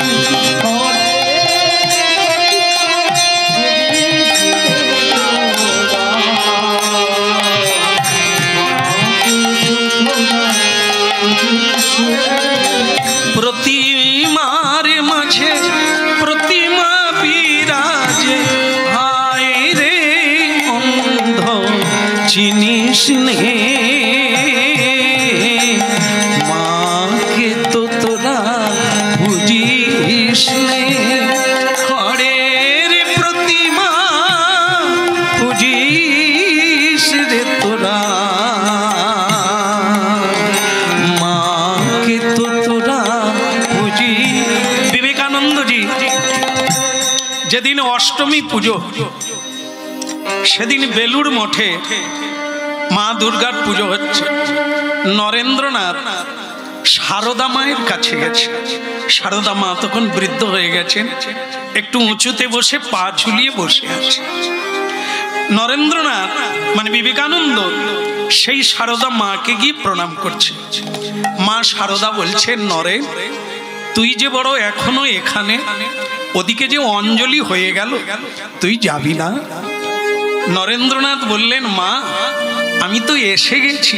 Speaker 1: প্রতিমার মাঝে প্রতিমা বিরাজে, হায় রে অন্ধ চিনিস নে মাকে তো তোরা বুঝিস নে। ঘরের প্রতিমা বুঝিস রে তোরা, মাকে তো তোরা বুঝি। বিবেকানন্দজি যেদিন অষ্টমী পুজো, সেদিন বেলুড় মঠে মা দুর্গার পুজো হচ্ছে। নরেন্দ্রনাথ সারদা মায়ের কাছে গেছে। সারদা মা তখন বৃদ্ধ হয়ে গেছেন, একটু উঁচুতে বসে পা ঝুলিয়ে বসে আছে। নরেন্দ্রনাথ মানে বিবেকানন্দ সেই সারদা মাকে গিয়ে প্রণাম করছে। মা সারদা বলছেন, নরেন তুই যে বড় এখনো এখানে, ওদিকে যে অঞ্জলি হয়ে গেল, তুই যাবি না? নরেন্দ্রনাথ বললেন, মা আমি তো এসে গেছি,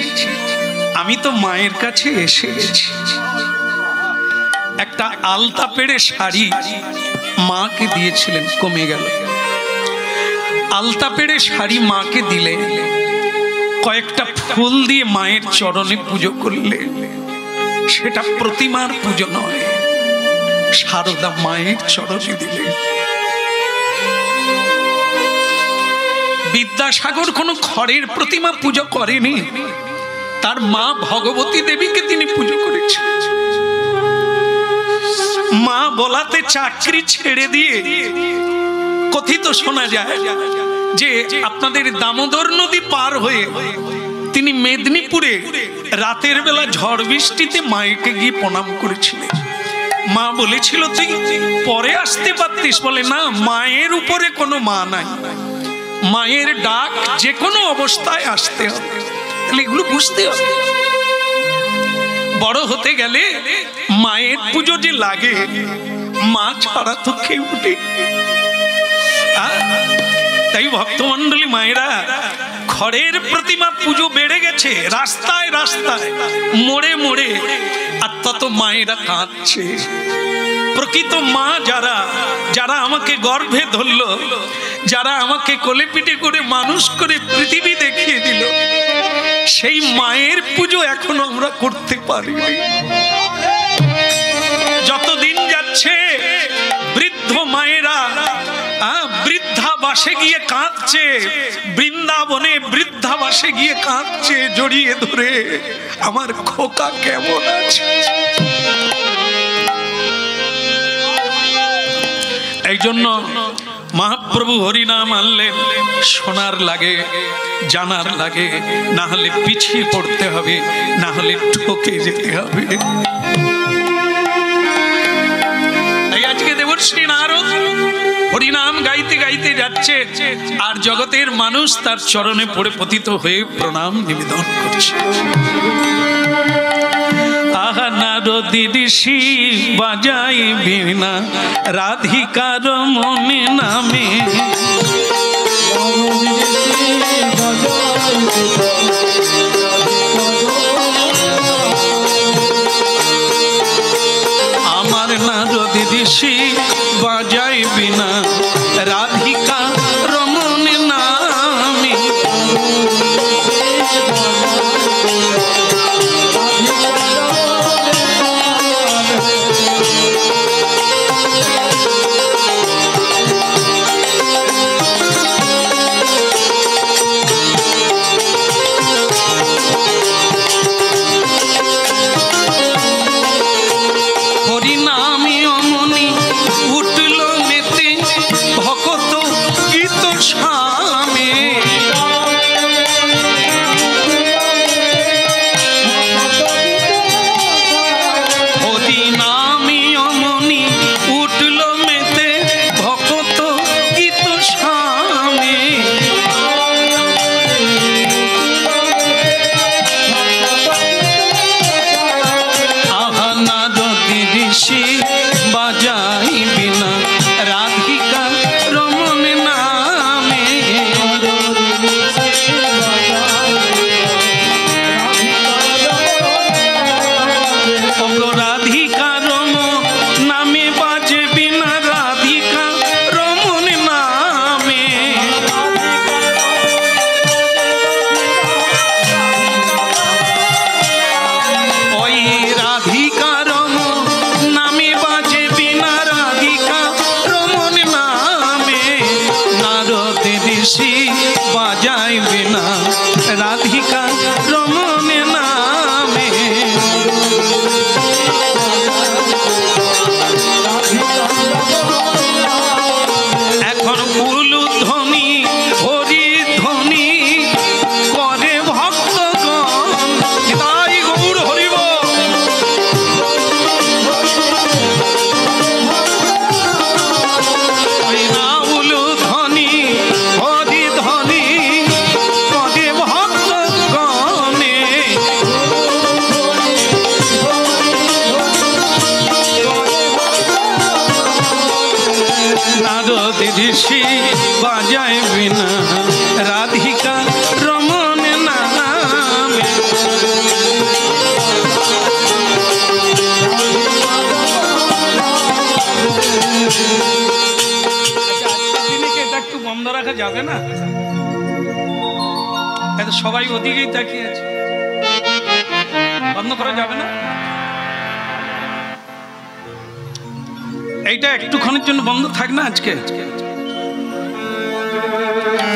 Speaker 1: আমি তো মায়ের কাছে এসে গেছি। একটা আলতা পেড়ে শাড়ি মাকে দিয়েছিলেন, কমে গেল। আলতা পেড়ে শাড়ি মাকে দিলে, কয়েকটা ফুল দিয়ে মায়ের চরণে পুজো করলে, সেটা প্রতিমার পুজো নয়, সারদা মায়ের চরণে দিলে। বিদ্যাসাগর কোনো ঘরের প্রতিমা পুজো করেনি, তার মা ভগবতী দেবীকে তিনি পুজো করেছেন। মা বলাতে চাকরি ছেড়ে দিয়ে, কথিত শোনা যায় যে আপনাদের দামোদর নদী পার হয়ে তিনি মেদিনীপুরে রাতের বেলা ঝড় বৃষ্টিতে মায়েকে গিয়ে প্রণাম করেছিলেন। মা বলেছিল তুই পরে আসতে পারতিস, বলে না, মায়ের উপরে কোনো মা নাই, মায়ের ডাক যে কোনো অবস্থায় আসতে হবে, তাহলে এগুলো বুঝতে হবে। বড় হতে গেলে মায়ের পুজো যে লাগে, মা ছাড়া তো কেউ নেই। তাই ভক্তমন্ডলী মায়েরা, খড়ের প্রতিমা পুজো বেড়ে গেছে রাস্তায় রাস্তায়, মোড়ে মোড়ে, আর তত মায়েরা কাঁদছে। প্রকৃত মা যারা, যারা আমাকে গর্ভে ধরলো, যারা আমাকে কোলে পিঠে করে মানুষ করে পৃথিবী দেখিয়ে দিল, সেই মায়ের পুজো এখনো আমরা করতে পারি। যতদিন যাচ্ছে বৃদ্ধ মায়েরা বৃদ্ধাবাসে গিয়ে কাঁদছে, বৃন্দাবনে বৃদ্ধাবাসে গিয়ে কাঁদছে জড়িয়ে ধরে, আমার খোকা কেমন আছে। এই জন্য মহাপ্রভু হরিনাম আনলেন, শোনার লাগে, জানার লাগে, না হলে পিছিয়ে পড়তে হবে, না হলে ঠকে যেতে হবে। আজকে দেবর্ষি নারদ হরিনাম গাইতে গাইতে যাচ্ছে, আর জগতের মানুষ তার চরণে পড়ে পতিত হয়ে প্রণাম নিবেদন করছে। আহা নারদী ঋষি বাজাই বীণা রাধিকার মনে নামে, আমার নারদী ঋষি বাজাই বীণা রাধিকা রমন নামে, ঋষি বাজায় বিনা রাধিকা রমন নামে। এটা একটু বন্ধ রাখা যাবে না? এত সবাই ওদিকেই তাকিয়ে আছে, বন্ধ করা যাবে না? এইটা একটুখানির জন্য বন্ধ থাক না আজকে।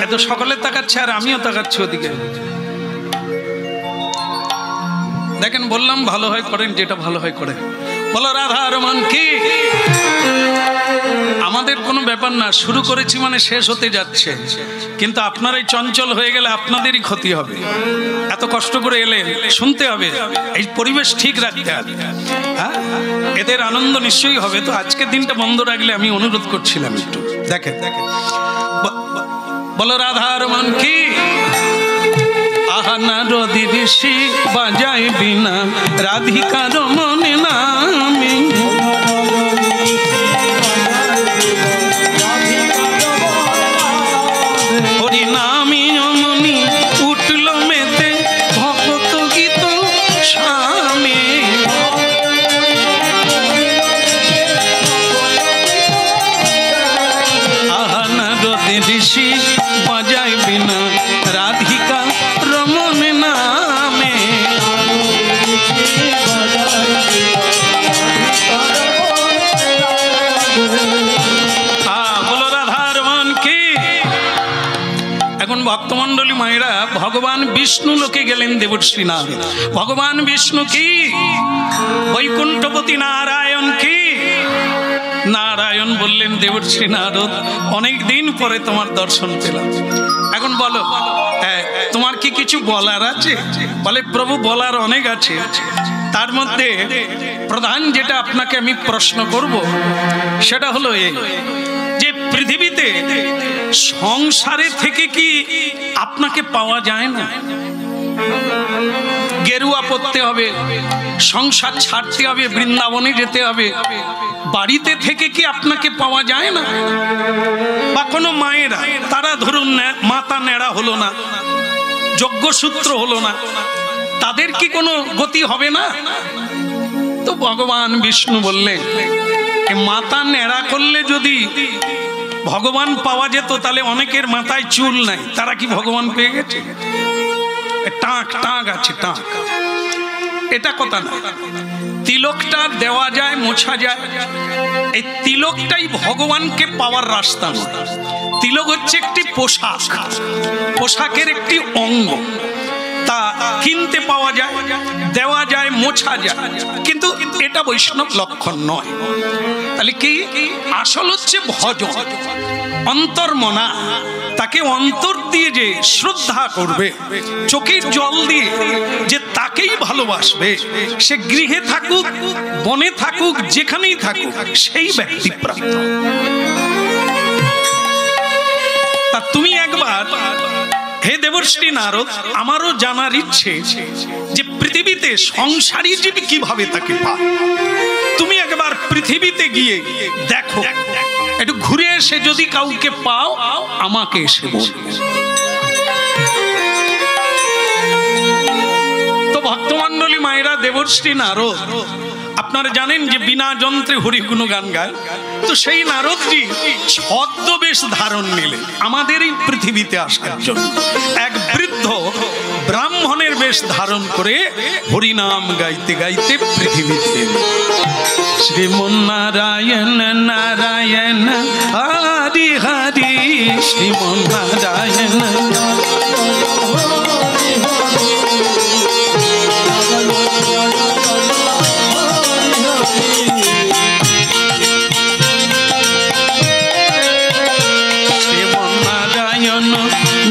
Speaker 1: এত সকলে তাকাচ্ছে আর আমিও তাকাচ্ছি ওদিকে। দেখেন বললাম ভালো হয় করেন, যেটা ভালো হয় করে। বলো রাধা রমন কি। আমাদের কোনো ব্যাপার না, শুরু করেছি মানে শেষ হতে যাচ্ছে, কিন্তু আপনারাই চঞ্চল হয়ে গেলে আপনাদেরই ক্ষতি হবে। এত কষ্ট করে এলেন, শুনতে হবে, এই পরিবেশ ঠিক রাখতে হবে। হ্যাঁ, এদের আনন্দ নিশ্চয়ই হবে। তো আজকের দিনটা বন্ধ রাখলে আমি অনুরোধ করছিলাম একটু দেখেন। বলো রাধার মন কি? আহা নারদী ঋষি বাজায় বিনা রাধিকার মনে নামে, হরি নামে অমনি উঠল মেতে ভগত গীত স্বামী। আহা নারদী ঋষি বাজায় বিনা রাধিকা রমন নামে। বলো রাধার মন কি? এখন ভক্তমন্ডলী মায়েরা, ভগবান বিষ্ণু লোকে গেলেন দেবর্ষী নারদ। ভগবান বিষ্ণু কি? বৈকুণ্ঠপতি নারায়ণ কি? নারায়ণ বললেন দেবর্ষী নারদ, অনেক দিন পরে তোমার দর্শন পেলাম, এখন বলো তোমার কি কিছু বলার আছে? বলে প্রভু বলার অনেক আছে, তার মধ্যে প্রধান যেটা আপনাকে আমি প্রশ্ন করব সেটা হলো এই যে পৃথিবীতে সংসারে থেকে কি আপনাকে পাওয়া যায় না? গেরুয়া পরতে হবে, সংসার ছাড়তে হবে, বৃন্দাবনে যেতে হবে, বাড়িতে থেকে কি আপনাকে পাওয়া যায় না? বা কোনো মায়েরা, তারা ধরুন মাতা নেড়া হলো না, যজ্ঞসূত্র হলো না, তাদের কি কোনো গতি হবে না? তো ভগবান বিষ্ণু বললেন, মাথা নেড়া করলে যদি ভগবান পাওয়া যেত তাহলে অনেকের মাথায় চুল নাই, তারা কি ভগবান পেয়ে গেছে? টাক টাক আছে, টাক, এটা কথা না। তিলকটা দেওয়া যায়, মোছা যায়, এই তিলকটাই ভগবানকে পাওয়ার রাস্তা। তিলক হচ্ছে একটি পোশাক, পোশাকের একটি অঙ্গ, তা কিনতে পাওয়া যায়, দেওয়া যায়, মোছা যায়, কিন্তু এটা বৈষ্ণব লক্ষণ নয়। তাহলে কি আসল হচ্ছে ভজন, অন্তর্মনা, তাকে অন্তর দিয়ে যে শ্রদ্ধা করবে, চোখের জল দিয়ে যে তাকেই ভালোবাসবে, সে গৃহে থাকুক, বনে থাকুক, যেখানেই থাকুক, সেই ব্যক্তি প্রাপ্ত। তা তুমি একবার, হে দেবর্ষী নারদ, আমারও জানার ইচ্ছে যে পৃথিবীতে সংসারী জীব কিভাবে তাকে পায়। তুমি একবার পৃথিবীতে গিয়ে দেখো, একটু ঘুরে এসে যদি কাউকে পাও আমাকে এসে বলবে। তো ভক্তমন্ডলী মায়েরা, দেবর্ষী নারদ আপনারা জানেন যে বিনা যন্ত্রে হরিগুণ গান গায়। তো সেই নারদজি ছদ্মবেশ ধারণ নিলেন আমাদের এই পৃথিবীতে আসার জন্য, এক বৃদ্ধ ব্রাহ্মণের বেশ ধারণ করে হরিনাম গাইতে গাইতে পৃথিবীতে। শ্রীমন্নারায়ণ নারায়ণ হরি হরি, শ্রীমন্নারায়ণ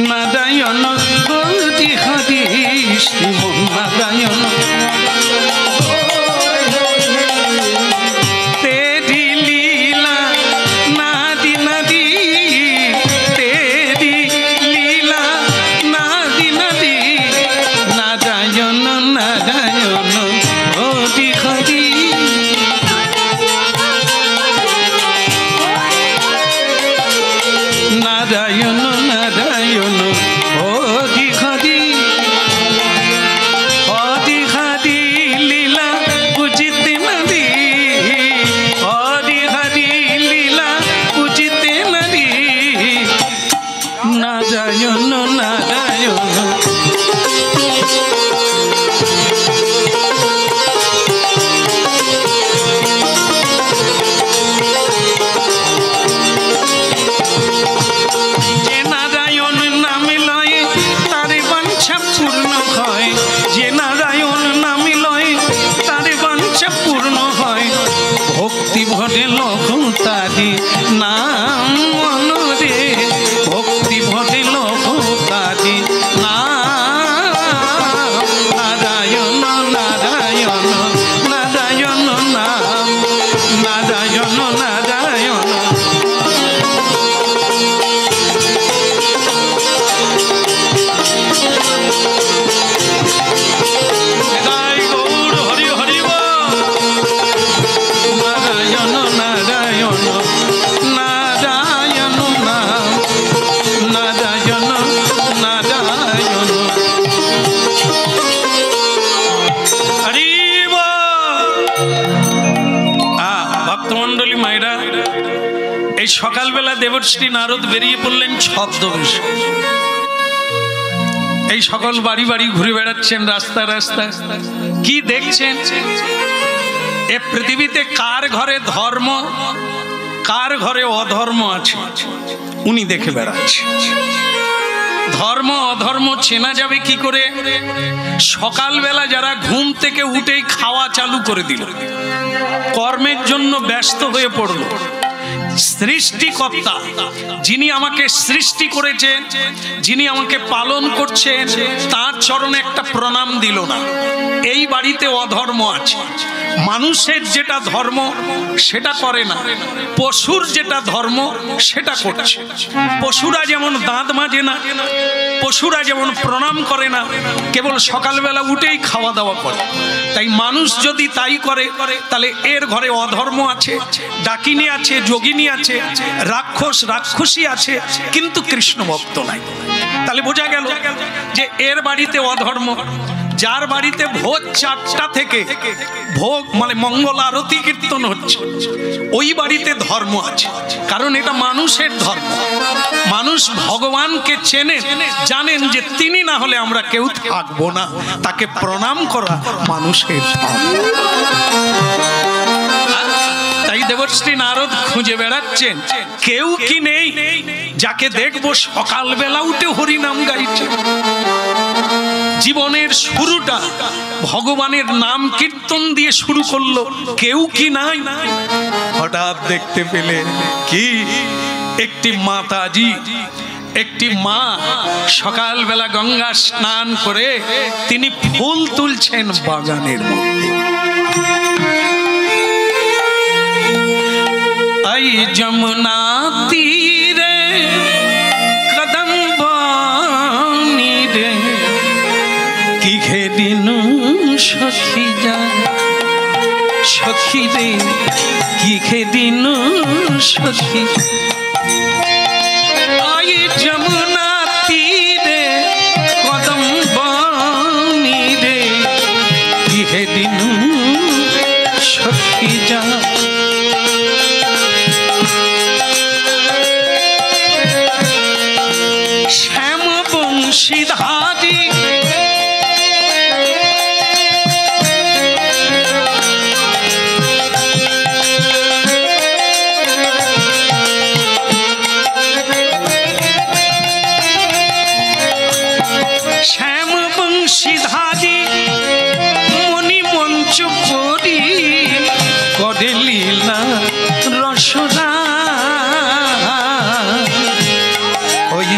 Speaker 1: নারায়ণ হরি হরি, শ্রীমন্নারায়ণ তেরি লীলা নাদি নদী, তেরি লীলা নাদি নদী, নারায়ণ নারায়ণ হরি হরি। নারায়ণ নারায়ণ হরি হরি, হরি হরি লীলা বুঝিতে নারী, হরি হরি লীলা বুঝিতে নারী, নারায়ণ নারায়ণ। ভক্তি ভরে লোক তারি নাম মনরে, ভক্তি ভরে লোক তারি নাম। নারায়ণ নারায়ণ নারায়ণ নাম, নারায়ণ নারায়ণ। ভক্তমণ্ডলী মায়েরা, এই সকালবেলা দেবশ্রী নারদ বেরিয়ে পড়লেন ছদ্মবেশে। এই সকল বাড়ি বাড়ি ঘুরে বেড়াচ্ছেন, রাস্তা রাস্তা। কি দেখছেন? এ পৃথিবীতে কার ঘরে ধর্ম, কার ঘরে অধর্ম আছে উনি দেখে বেড়াচ্ছেন। ধর্ম অধর্ম চেনা যাবে কি করে? সকালবেলা যারা ঘুম থেকে উঠেই খাওয়া চালু করে দিল, কর্মের জন্য ব্যস্ত হয়ে পড়ল, সৃষ্টিকর্তা যিনি আমাকে সৃষ্টি করেছেন, যিনি আমাকে পালন করছেন, তার চরণে একটা প্রণাম দিল না, এই বাড়িতে অধর্ম আছে। মানুষের যেটা ধর্ম সেটা করে না, পশুর যেটা ধর্ম সেটা করছে। পশুরা যেমন দাঁত মাজে না, পশুরা যেমন প্রণাম করে না, কেবল সকালবেলা উঠেই খাওয়া দাওয়া করে। তাই মানুষ যদি তাই করে তাহলে এর ঘরে অধর্ম আছে, ডাকিনী আছে, যোগিনী আছে, রাক্ষস রাক্ষসী আছে, কিন্তু কৃষ্ণ ভক্ত নাই। তাহলে বোঝা গেল যে এর বাড়িতে অধর্ম। যার বাড়িতে ভোর 4টা থেকে ভোগ মানে মঙ্গল আরতি কীর্তন হচ্ছে, ওই বাড়িতে ধর্ম আছে, কারণ এটা মানুষের ধর্ম। মানুষ ভগবানকে চেনেন, জানেন যে তিনি না হলে আমরা কেউ থাকবো না, তাকে প্রণাম করা মানুষের ধর্ম। তাই দেবশ্রী নারদ খুঁজে বেড়াচ্ছেন, কেউ কি নেই যাকে দেখবো সকালবেলা উঠে হরিনাম গাইছে। জীবনের শুরুটা ভগবানের নাম কীর্তন দিয়ে শুরু করলো, কেউ কি নাই? হঠাৎ দেখতে পেলে কি একটি মাতাজি, একটি মা সকালবেলা গঙ্গা স্নান করে তিনি ফুল তুলছেন বাগানের মধ্যে। আই যমুনা তীরে কদম বানি রে, কি খেদিনু সখী যা, সখী রে কি খেদিনু সখী। আই যমুনা তীরে কদম বানি রে, কি খেদিনু সখী যা। শ্যাম বংশীধারী শ্যাম বংশীধারী মণি মঞ্চ করি করে লীলা রসনা। ওই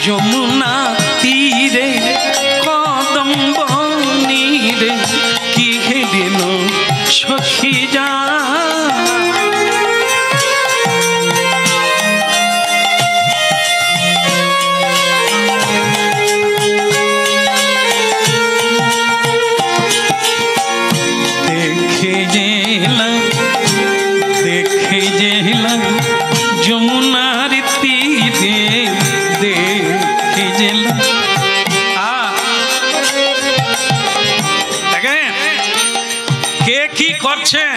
Speaker 1: যমুনা তীরে কদম বনি রে, কি হেদিন সখী যা। দেখে যেলাম যমুনার তীরে, দেখে যেলাম। দেখেন কে কি করছেন?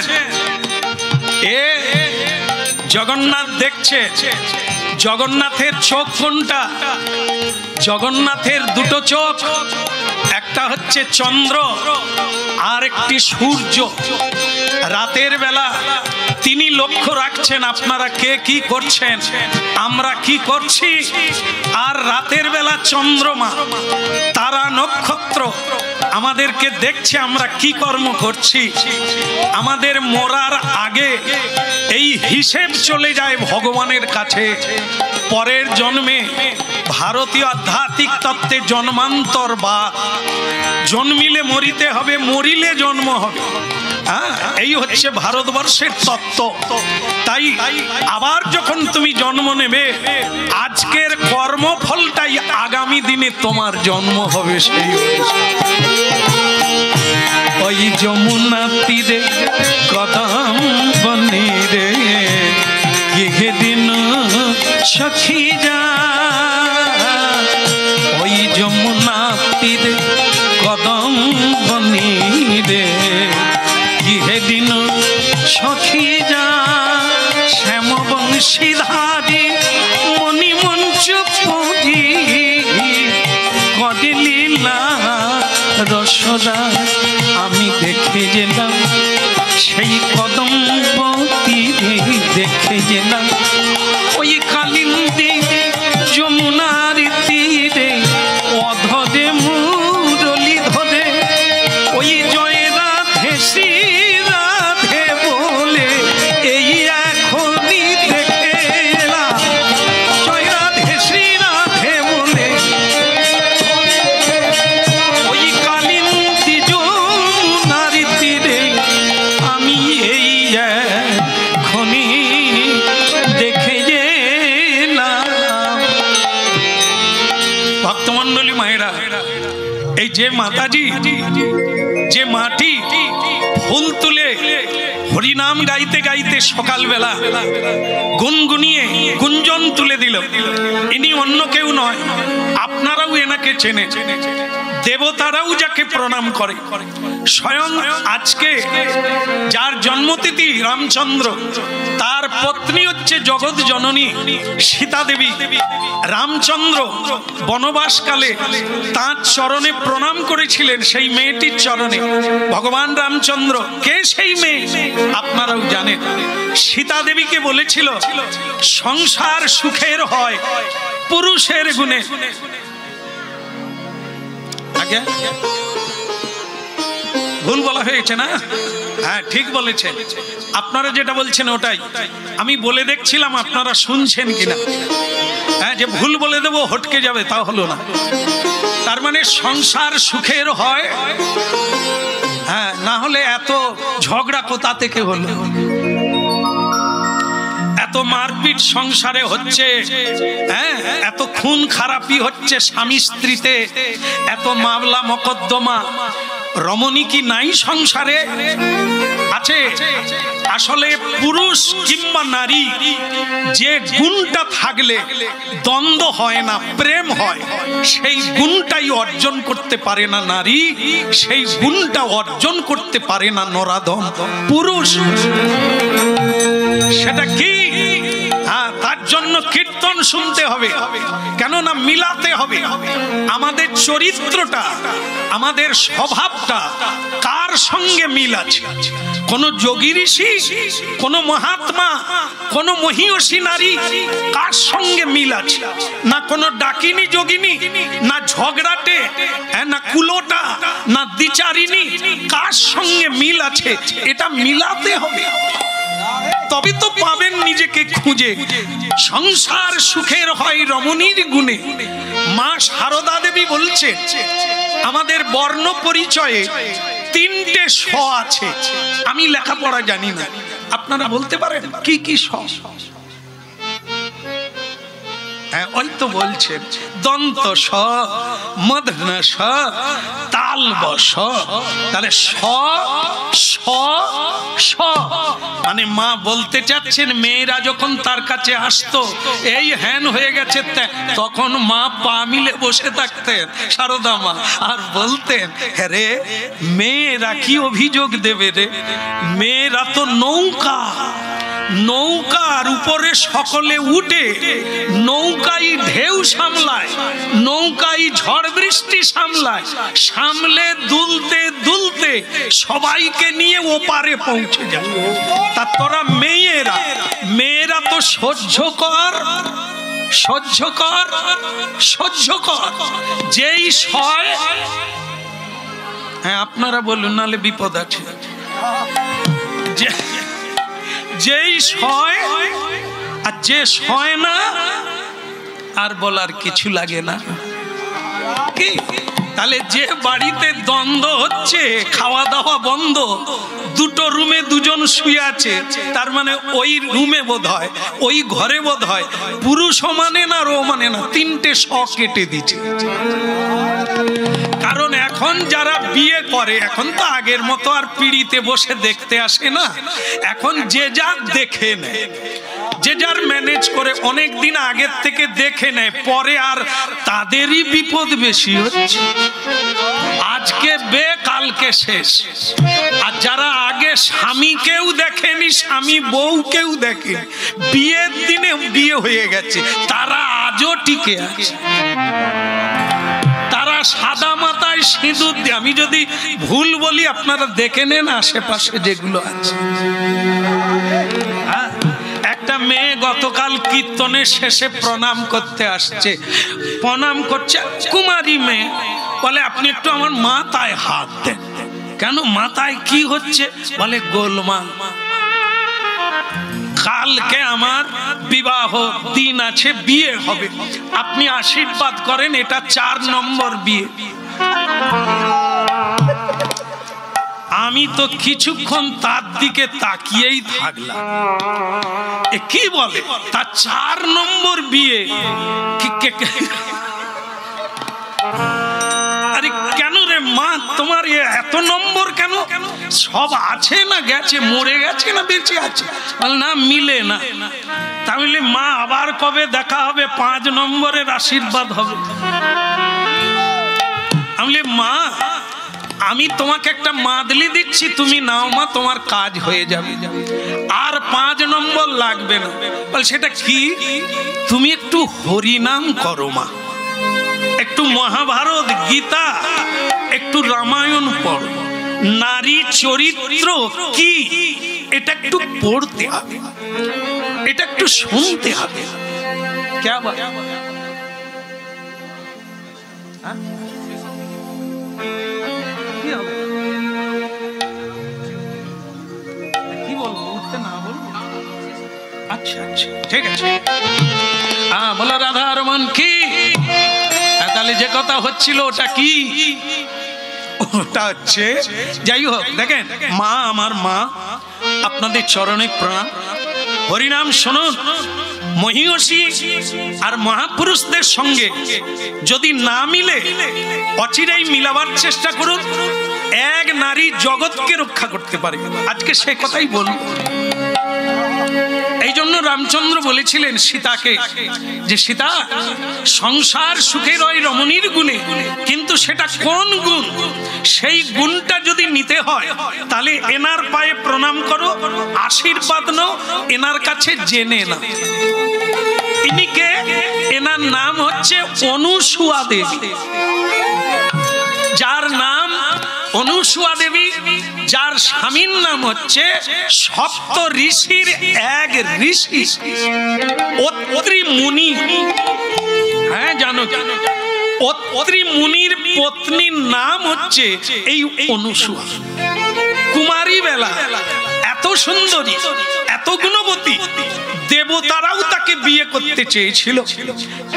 Speaker 1: এ জগন্নাথ দেখছে। জগন্নাথের চোখ কোনটা? জগন্নাথের দুটো চোখ, একটা হচ্ছে চন্দ্র আর একটি সূর্য। রাতের বেলা তিনি লক্ষ্য রাখছেন আপনারা কে কি করছেন, আমরা কি করছি। আর রাতের বেলা চন্দ্রমা তারা নক্ষত্র আমাদেরকে দেখছে আমরা কি কর্ম করছি। আমাদের মরার আগে এই হিসেব চলে যায় ভগবানের কাছে। পরের জন্মে ভারতীয় আধ্যাত্মিক তত্ত্বে জন্মান্তর বা জন্মিলে মরিতে হবে, মরিলে জন্ম হবে। এই হচ্ছে ভারতবর্ষের তত্ত্ব। তাই আবার যখন তুমি জন্ম নেবে, আজকের কর্মফলটাই আগামী দিনে তোমার জন্ম হবে। সেই ওই যমুনা তীরে কদম বনি রে, কি দিন সখী যা। ওই যমুনা তীরে কদম বনি রে, কি দিন সখী যা। শ্যাম বংশীধারী মণিমঞ্চ পরি করে লীলা রসদা আমি দেখে গেলাম সেই কদম্ব তীরে দেখে গেলাম ওই কালিন্দী যমুনার তীরে অধরে মুরলি ধরে ওই জয় রাধে শ্রী রাধে বলে এই এখনই দেখে এলাম জয় রাধে শ্রী রাধে বলে ওই কালিন্দী যমুনার তীরে আমি এই এখনই দেখে গেলাম। ভক্তমণ্ডলী মায়েরা, এই যে মাতাজি যে মাটি ফুল তুলে হরিনাম গাইতে গাইতে সকালবেলা গুনগুনিয়ে গুঞ্জন তুলে দিল, ইনি অন্য কেউ নয়, আপনারাও এনাকে চেনে, দেবতারাও যাকে প্রণাম করে। স্বয়ং আজকে যার জন্মতিথি রামচন্দ্র, তার পত্নী হচ্ছে জগৎ জননী সীতা দেবী। রামচন্দ্র বনবাসকালে তাঁর চরণে প্রণাম করেছিলেন, সেই মেয়েটির চরণে। ভগবান রামচন্দ্র কে সেই মেয়ে আপনারাও জানেন। সীতা দেবীকে বলেছিল সংসার সুখের হয় পুরুষের গুণে। আগে ভুল বলা হয়েছে না? হ্যাঁ ঠিক বলেছেন, আপনারা যেটা বলছেন ওটাই আমি বলে দেখছিলাম, আপনারা শুনছেন কিনা। হ্যাঁ, যে ভুল বলে দেবো হটকে যাবে তা হলো না। তার মানে সংসার সুখের হয়, হ্যাঁ, না হলে এত ঝগড়া কোথা থেকে হলো? এত মারপিট সংসারে হচ্ছে, হ্যাঁ, এত খুন খারাপি হচ্ছে স্বামী স্ত্রীতে, এত মামলা মকদ্দমা। রমণী কি নাই সংসারে? আছে। আসলে পুরুষ কিংবা নারী যে গুণটা থাকলে দ্বন্দ্ব হয় না, প্রেম হয়, সেই গুণটাই অর্জন করতে পারে না নারী, সেই গুণটা অর্জন করতে পারে না নরাধম পুরুষ। সেটা কি? হ্যাঁ, তার জন্য কীর্তন শুনতে হবে, কেননা মিলাতে হবে আমাদের চরিত্রটা, আমাদের স্বভাবটা কার সঙ্গে মিল আছে। কোন যোগী ঋষি, কোন মহাত্মা, কোন মহিয়সী নারী কার সঙ্গে মিল আছে? না কোন ডাকিনী যোগিনী, না ঝগড়াটে, না কুলোটা, না দ্বিচারিণী, কার সঙ্গে মিল আছে? এটা মিলাতে হবে, তবে তো পাবেন নিজেকে খুঁজে। সংসার সুখের হয় রমণীর গুণে। মা শারদা দেবী বলছে আমাদের বর্ণ পরিচয়ে 3টে স আছে। আমি লেখাপড়া জানি না, আপনারা বলতে পারেন কি কি স? হ্যাঁ, ওই তো বলছেন দন্ত স, মূর্ধন্য স, তালব স। তাহলে স স স মানে মা বলতে চাচ্ছেন মেয়েরা যখন তার কাছে আসতো এই হ্যান হয়ে গেছে, তখন মা পা মিলে বসে থাকতেন শারদা মা, আর বলতেন রে মেয়েরা কি অভিযোগ দেবে রে, মেয়েরা তো নৌকা, নৌকার উপরে সকলে উঠে নৌকাই ঢেউ সামলায়, নৌকাই ঝড় বৃষ্টি সামলায়, সামলে দুলতে দুলতে সবাইকে নিয়ে ওপারে পৌঁছে যায়। তা তোরা মেয়েরা, মেয়েরা তো সহ্য কর, সহ্য কর, সহ্য কর। যেই সয়, হ্যাঁ আপনারা বলুন নালে বিপদ আছে, যেই সয় আর যে সয় না আর বলার কিছু লাগে না কি? তাহলে যে বাড়িতে দ্বন্দ্ব হচ্ছে, খাওয়া দাওয়া বন্ধ, দুটো রুমে দুজন শুয়ে আছে, তার মানে ওই রুমে বোধ হয়, ওই ঘরে বোধ হয় পুরুষও মানে না আর ও মানে না, 3টে স কেটে দিচ্ছে। কারণ এখন যারা বিয়ে করে, এখন তো আগের মতো আর পিড়িতে বসে দেখতে আসে না, এখন যে যার দেখে নেয়, যে যার ম্যানেজ করে, অনেক দিন আগের থেকে দেখে নেয়, পরে আর তাদেরই বিপদ বেশি হচ্ছে। আজকে বে কালকে শেষ। আর যারা আগে আগে স্বামীকেও দেখেনি, স্বামী বউকেও দেখেনি, বিয়ের দিনে বিয়ে হয়ে গেছে, তারা আজও টিকে আছে। তারা সাদা মাথায় সিঁদুর দিয়ে, আমি যদি ভুল বলি আপনারা দেখে নেন আশেপাশে যেগুলো আছে। একটা মেয়ে গতকাল কীর্তনের শেষে প্রণাম করতে আসছে, প্রণাম করছে, কুমারী মেয়ে, বলে আপনি একটু আমার মাথায় হাত দেন। কেন, মাথায় কি হচ্ছে? বলে গোলমাল, কালকে আমার বিবাহ দিন আছে, বিয়ে হবে, আপনি আশীর্বাদ করেন, এটা 4 নম্বর বিয়ে। আমি তো কিছুক্ষণ তার দিকে তাকিয়েই থাকলাম, কি বলে তার 4 নম্বর বিয়ে? আরে কেন রে মা, তোমার এত নম্বর কেন? সব আছে না গেছে, মরে গেছে না বেঁচে আছে? না, মিলে না। তাহলে মা আবার কবে দেখা হবে? 5 নম্বরের আশীর্বাদ হবে। আমি মা, আমি তোমাকে একটা মাদলি দিচ্ছি, তুমি নাও মা, তোমার কাজ হয়ে যাবে, আর 5 নম্বর লাগবে না। বল সেটা কি? তুমি একটু হরিনাম করো মা, একটু মহাভারত, গীতা, একটু রামায়ণ পড়ো, নারী চরিত্র কি এটা একটু পড়তে হবে, এটা একটু শুনতে হবে। কে বাবা কি বলবো, উঠতে না বলবো? আচ্ছা আচ্ছা ঠিক আছে। বলো রাধা রমন কি? তাহলে যে কথা হচ্ছিল ওটা কি? ওটা হচ্ছে, যাই হোক, দেখেন মা, আমার মা, আপনাদের চরণে প্রণাম। হরিনাম শুনুন, মহিষী আর মহাপুরুষদের সঙ্গে যদি না মিলে, অচিরেই মিলাবার চেষ্টা করুন। এক নারী জগৎকে রক্ষা করতে পারে, আজকে সে কথাই বলবো। এই জন্য রামচন্দ্র বলেছিলেন সীতাকে যে সীতা, সংসার সুখের ওই রমণীর গুণে, কিন্তু সেটা কোন গুণ? সেই গুণটা যদি নিতে হয় তাহলে এনার পায়ে প্রণাম করো, আশীর্বাদ নাও, এনার কাছে জেনে নাও। ইনি কে? এনার নাম হচ্ছে অনুসুয়া দেবী। যার নাম অনুসুয়া দেবী, যার স্বামীর নাম হচ্ছে সপ্ত ঋষির এক ঋষি অত্রি মুনি। হ্যাঁ জানো, অত্রি মুনির পত্নীর নাম হচ্ছে এই অনুসুয়া। কুমারী বেলা, এত সুন্দরী, এত গুণবতী, দেবতারাও তাকে বিয়ে করতে চেয়েছিল,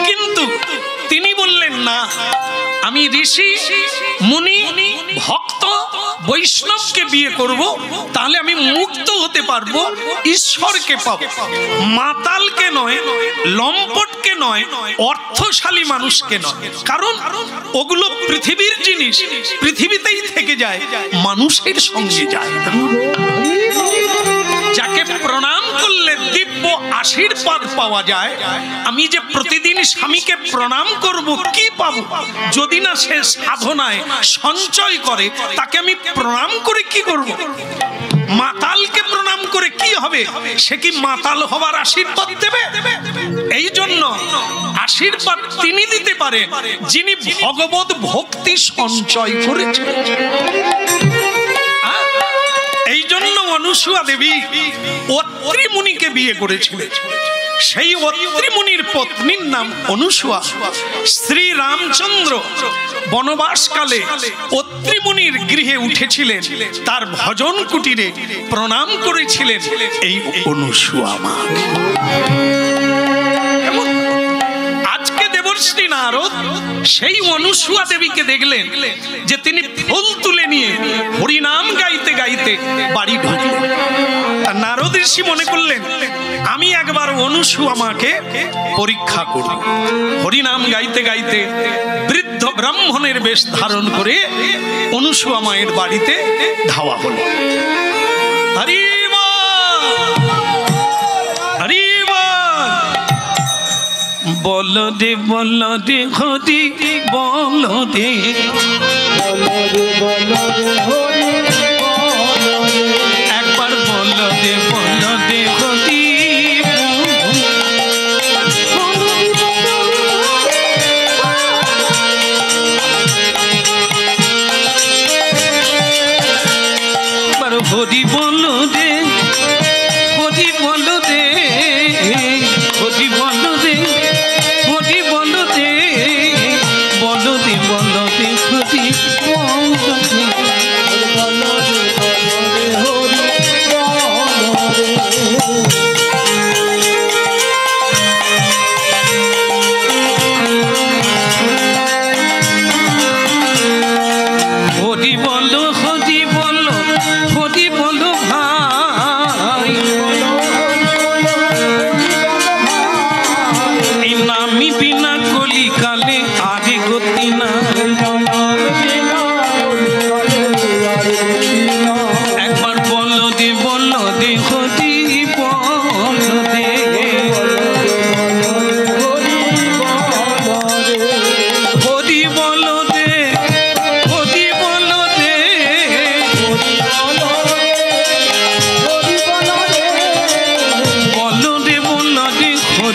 Speaker 1: কিন্তু তিনি বললেন না, আমি ঋষি মুনি ভক্ত বৈষ্ণবকে বিয়ে করব, তাহলে আমি মুক্ত হতে পারবো, ঈশ্বরকে পাবো। মাতালকে নয়, লম্পটকে নয়, অর্থশালী মানুষকে নয়, কারণ ওগুলো পৃথিবীর জিনিস, পৃথিবীতেই থেকে যায়, মানুষের সঙ্গে যায় না। যাকে প্রণাম করলে দিব্য আশীর্বাদ পাওয়া যায়। আমি যে প্রতিদিন স্বামীকে প্রণাম করব, কি পাবো? যদি না সে সাধনায় সঞ্চয় করে, তাকে আমি প্রণাম করে কি করব? মাতালকে প্রণাম করে কি হবে? সে কি মাতাল হবার আশীর্বাদ দেবে? এই জন্য আশীর্বাদ তিনি দিতে পারেন যিনি ভগবত ভক্তি সঞ্চয় করেছেন। এই জন্য অনুসুয়া দেবী অত্রি মুনিকে বিয়ে করেছিলেন। সেই অত্রি মুনির পত্নীর নাম অনুসুয়া। শ্রী রামচন্দ্র বনবাসকালে অত্রি মুনির গৃহে উঠেছিলেন, তার ভজন কুটিরে প্রণাম করেছিলেন এই অনুসুয়া মা। আজকে দেবর্ষি নারদ সেই অনুসুয়া দেবীকে দেখলেন যে তিনি ফুল তুলে নিয়ে হরিনাম গাইতে গাইতে বাড়ি ঢুকলেন। নারদ ঋষি মনে করলেন আমি একবার অনুসুয়া মাকে পরীক্ষা করব। হরিনাম গাইতে গাইতে বৃদ্ধ ব্রাহ্মণের বেশ ধারণ করে অনুসুয়া মায়ের বাড়িতে ধাওয়া হলো। হরি হরি বলো রে বলো রে হরি বলো রে,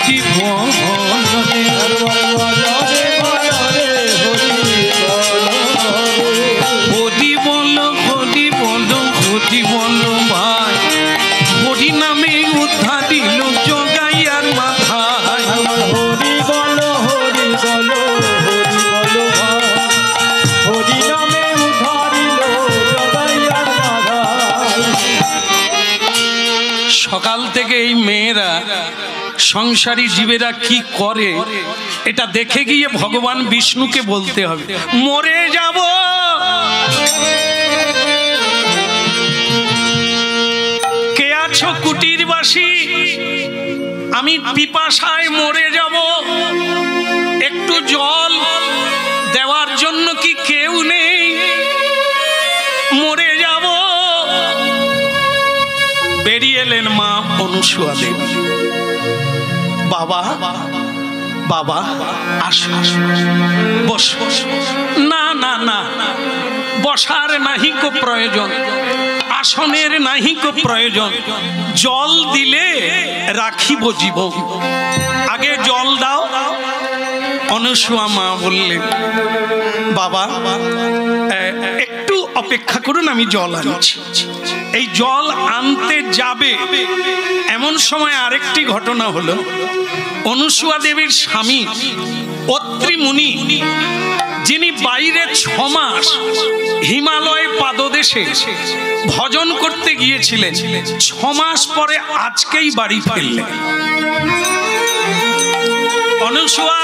Speaker 1: হরি বলরে হরি বল হরি বল হরি বল ভাই হরি নামে উদ্ধারিল জগাইয়ার মাথায়
Speaker 2: হরি বল হরি বল হরি বল হরি নামে উদ্ধারিল জগাইয়ার মাথায়।
Speaker 1: সকাল থেকে এই মেয়েরা সংসারী জীবেরা কি করে এটা দেখে গিয়ে ভগবান বিষ্ণুকে বলতে হবে মরে যাব। কে আছো কুটিরবাসী, আমি পিপাসায় মরে যাব, একটু জল দেওয়ার জন্য কি কেউ নেই? মরে যাব। বেরিয়ে এলেন মা অনুসুয়া দেবী। বাবা বাবা আসো বস। না না না, বসার নাহিকো প্রয়োজন, আসনের নাহিকো প্রয়োজন, জল দিলে রাখিব জীবন। আগে জল দাও। অনুসুয়া মা বললেন বাবা একটু অপেক্ষা করুন, আমি জল আনছি। এই জল আনতে যাবে এমন সময় আরেকটি ঘটনা হলো। অনুসুয়া দেবীর স্বামী অত্রি মুনি, যিনি বাইরে 6 মাস হিমালয় পাদদেশে ভজন করতে গিয়েছিলেন, 6 মাস পরে আজকেই বাড়ি ফিরলেন। অনুসুয়া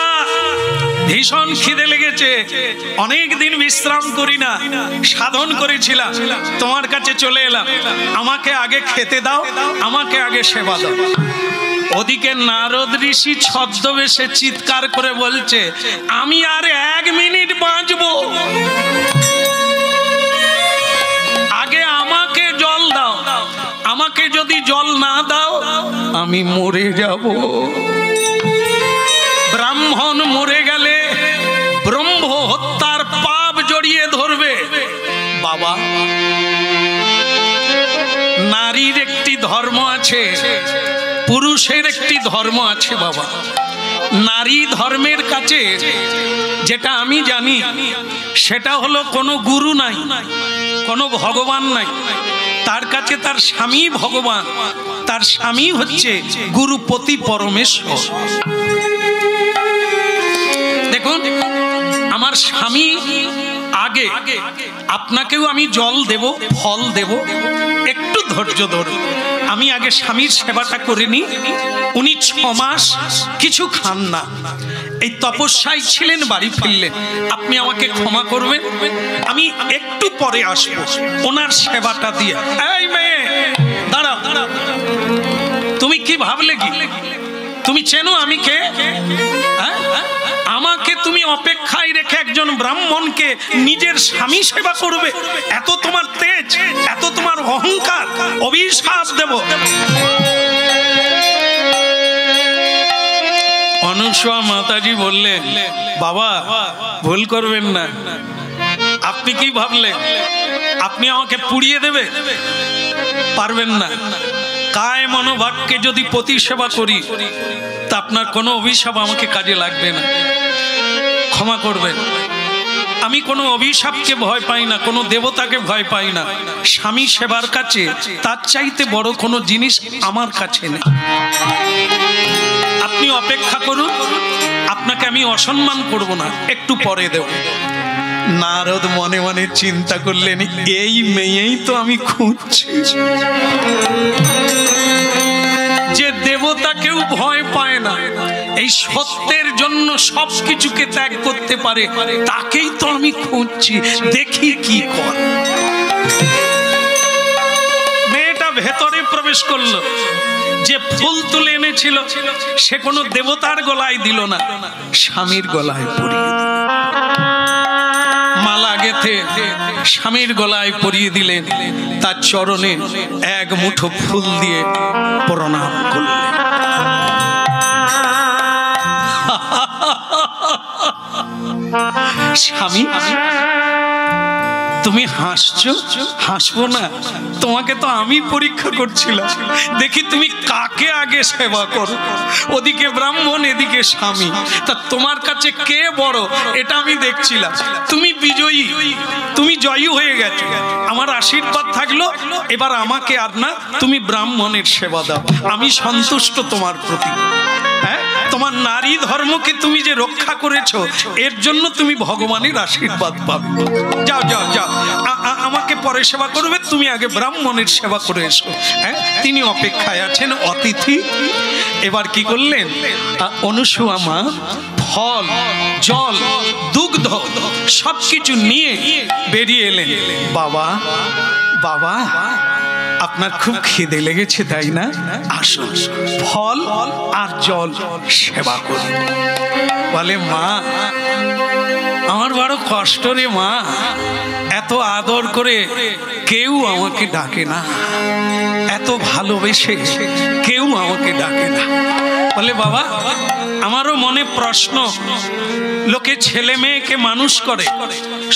Speaker 1: ভীষণ খিদে লেগেছে, অনেক দিন বিশ্রাম করি না, সাধন করেছিলাম, তোমার কাছে চলে এলাম, আমাকে আগে খেতে দাও, আমাকে আগে সেবা দাও। ওদিকে নারদ ঋষি ছদ্মবেশে চিৎকার করে বলছে আমি আর 1 মিনিট বাঁচবো, আগে আমাকে জল দাও, আমাকে যদি জল না দাও আমি মরে যাব। ব্রাহ্মণ মরে গেলে ব্রহ্ম হত্যার পাপ জড়িয়ে ধরবে। বাবা নারীর একটি ধর্ম আছে, পুরুষের একটি ধর্ম আছে। বাবা নারী ধর্মের কাছে যেটা আমি জানি সেটা হলো কোনো গুরু নাই, কোনো ভগবান নাই, তার কাছে তার স্বামী ভগবান, তার স্বামী হচ্ছে গুরুপতি পরমেশ্বর। দেখুন আমার স্বামী আগে, আপনাকেও আমি জল দেব, ফল দেব, একটু ধৈর্য ধরুন। আমি আগে স্বামীর সেবাটা করে নিই। উনি 6 মাস কিছু খান না, এই তপস্যায় ছিলেন, বাড়ি ফিরলেন। আপনি আমাকে ক্ষমা করবেন, আমি একটু পরে আসবো ওনার সেবাটা দিয়ে। এই মেয়ে দাঁড়াও, তুমি কি ভাবলে কি? তুমি চেনো আমি কে? আমাকে তুমি অপেক্ষায় রেখে একজন ব্রাহ্মণকে নিজের স্বামী সেবা করবে? এত তোমার তেজ, এত তোমার অহংকার, অভিশাপ দেব। অনুসুয়া মাতাজি বললেন বাবা ভুল করবেন না, আপনি কি ভাবলেন আপনি আমাকে পুড়িয়ে দেবে? পারবেন না। কায় মনোভাবকে যদি পতি সেবা করি তা আপনার কোনো অভিশাপ আমাকে কাজে লাগবে না। ক্ষমা করবেন, আমি কোনো অভিশাপকে ভয় পাই না, কোনো দেবতাকে ভয় পাই না। স্বামী সেবার কাছে তার চাইতে বড় কোনো জিনিস আমার কাছে নেই। আপনি অপেক্ষা করুন, আপনাকে আমি অসম্মান করব না, একটু পরে দেব। নারদ মনে মনে চিন্তা করলেন এই মেয়েই তো আমি খুঁজছি, যে দেবতাকেও ভয় পায় না, এই সত্যের জন্য সবকিছুকে ত্যাগ করতে পারে, তাকেই তো আমি খুঁজছি, দেখি কি করে। মেয়েটা ভেতরে প্রবেশ করলো, যে ফুল তুলে এনেছিল সে কোনো দেবতার গলায় দিল না, স্বামীর গলায় পরিয়ে দিল। মালা গেথে স্বামীর গলায় পরিয়ে দিলেন, তার চরণে 1 মুঠো ফুল দিয়ে প্রণাম করলেন। স্বামী তুমি হাসছো? হাসবো না? তোমাকে তো আমি পরীক্ষা করছিলাম, দেখি তুমি কাকে আগে সেবা করো। ওদিকে ব্রাহ্মণ, এদিকে স্বামী, তা তোমার কাছে কে বড় এটা আমি দেখছিলাম। তুমি বিজয়ী, তুমি জয়ী হয়ে গেছো, আমার আশীর্বাদ থাকলো। এবার আমাকে আর না, তুমি ব্রাহ্মণের সেবা দাও, আমি সন্তুষ্ট তোমার প্রতি। হ্যাঁ, তোমার নারী ধর্মকে তুমি যে রক্ষা করেছো, এর জন্য তুমি ভগবানের আশীর্বাদ পাবে। যাও যাও যাও, আমাকে পরে সেবা করবে, তুমি আগে ব্রাহ্মণের সেবা করে এসো। হ্যাঁ, তিনি অপেক্ষায় আছেন, অতিথি। এবার কি করলেন? অনুসুয়া মা ফল, জল, দুগ্ধ সবকিছু নিয়ে বেরিয়ে এলেন। বাবা, বাবা, আপনার খুব খিদে লেগেছে তাই না? আসুন, ফল আর জল সেবা করুন। বলে, মা আমার বড় কষ্ট রে মা, এত আদর করে কেউ আমাকে ডাকে না, এত ভালোবেসে কেউ আমাকে ডাকে না। বলে, বাবা আমারও মনে প্রশ্ন, লোকে ছেলে মেয়েকে মানুষ করে,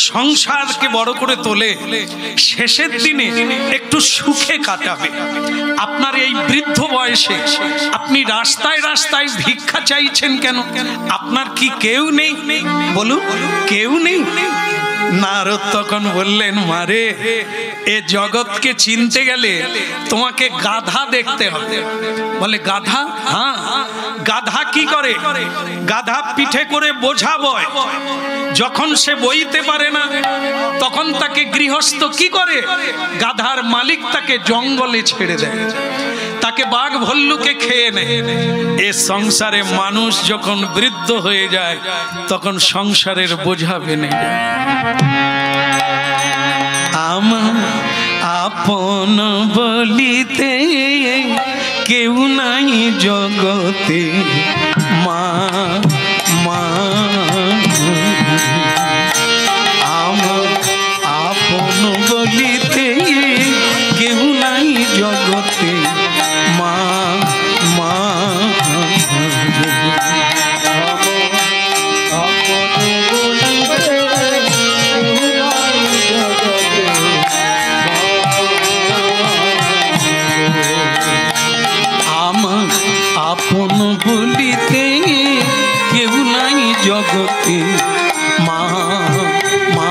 Speaker 1: সংসারকে বড় করে তোলে, শেষের দিনে একটু সুখে কাটাবে। আপনার এই বৃদ্ধ বয়সে আপনি রাস্তায় রাস্তায় ভিক্ষা চাইছেন কেন? আপনার কি কেউ নেই? বলুন, কেউ নেই? নারদ তখন বললেন, মারে এ জগৎকে চিনতে গেলে তোমাকে গাধা দেখতে হবে। বলে, গাধা? হ্যাঁ, গাধা কি করে? গাধা পিঠে করে বোঝা বয়, যখন সে বইতে পারে না তখন তাকে গৃহস্থ কি করে? গাধার মালিক তাকে জঙ্গলে ছেড়ে দেয়, তাকে বাঘ ভল্লুকে খেয়ে নেয়। এ সংসারে মানুষ যখন বৃদ্ধ হয়ে যায় তখন সংসারের বোঝা বেনে যায়। আমার আপন বলিতে কেউ নাই জগতে, মা মা আমার আপন বলিতে কেউ নাই জগতে, মা মা আমার আপন বলিতে কেউ নাই জগতে, মা মা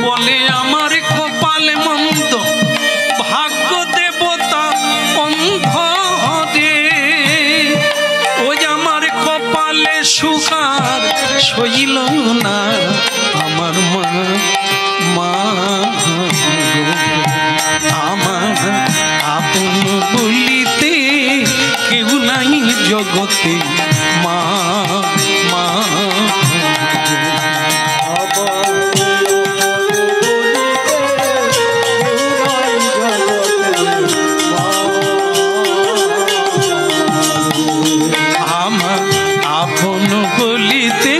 Speaker 1: বলে, আমার কপালে মন্দ, ভাগ্য দেবতা অন্ধ রে, ওই আমার কপালে সুখার সইল না, আমার মা মা আমার আপন বলিতে কেউ নাই জগতে, মা মা আমার আপন বলিতে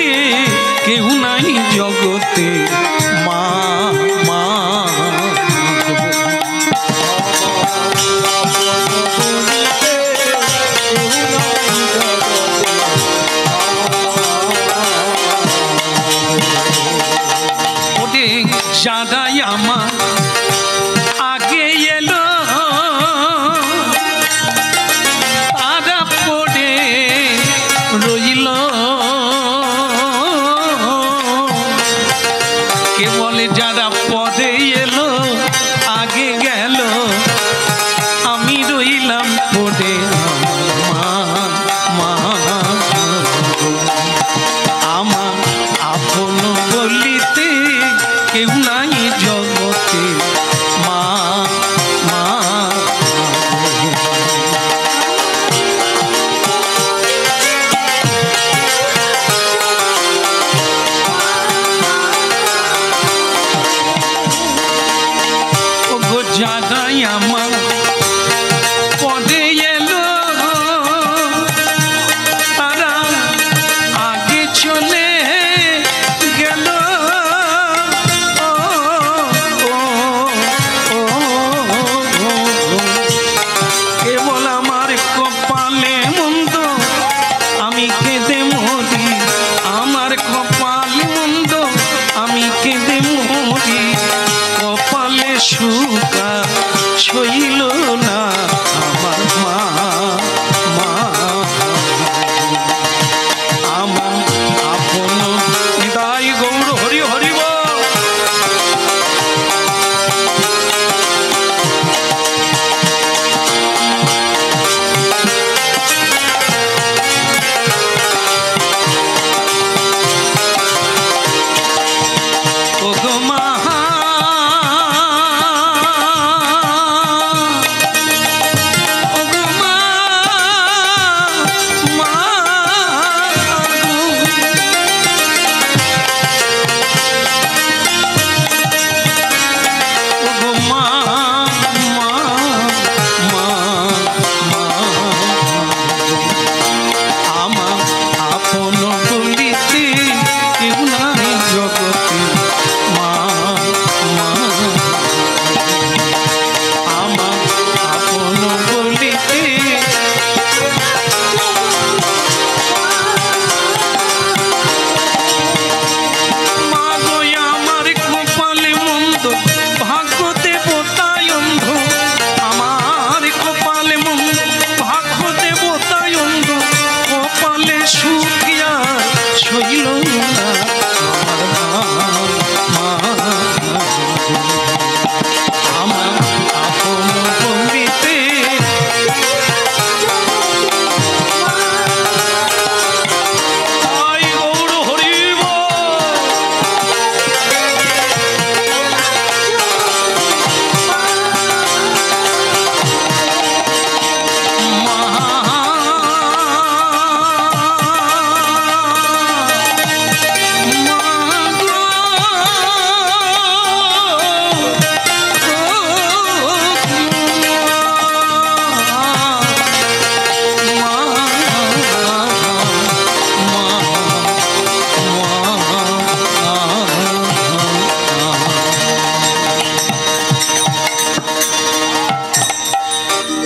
Speaker 1: কেউ নাই জগতে, মা মা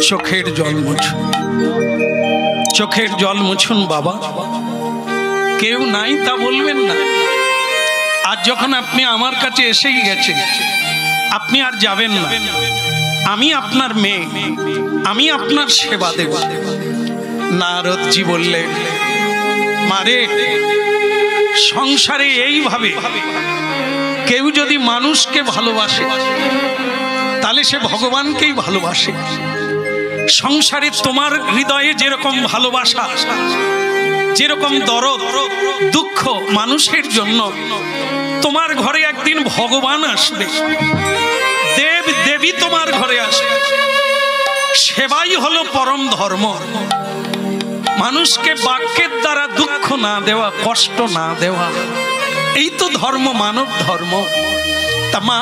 Speaker 1: চোখের জল মুছুন, চোখের জল মুছুন বাবা। কেউ নাই তা বলবেন না। আর যখন আপনি আমার কাছে এসেই গেছেন, আপনি আর যাবেন না। আমি আপনার মেয়ে, আমি আপনার সেবা দেব। নারদজি বললেন, মারে, সংসারে এইভাবে কেউ যদি মানুষকে ভালোবাসে তাহলে সে ভগবানকেই ভালোবাসে। সংসারে তোমার হৃদয়ে যেরকম ভালোবাসা, যেরকম দরদ দুঃখ মানুষের জন্য, তোমার ঘরে একদিন ভগবান আসবে, দেব দেবী তোমার ঘরে আসবে। সেবাই হলো পরম ধর্ম। মানুষকে বাক্যের দ্বারা দুঃখ না দেওয়া, কষ্ট না দেওয়া, এই তো ধর্ম, মানব ধর্ম। তা মা,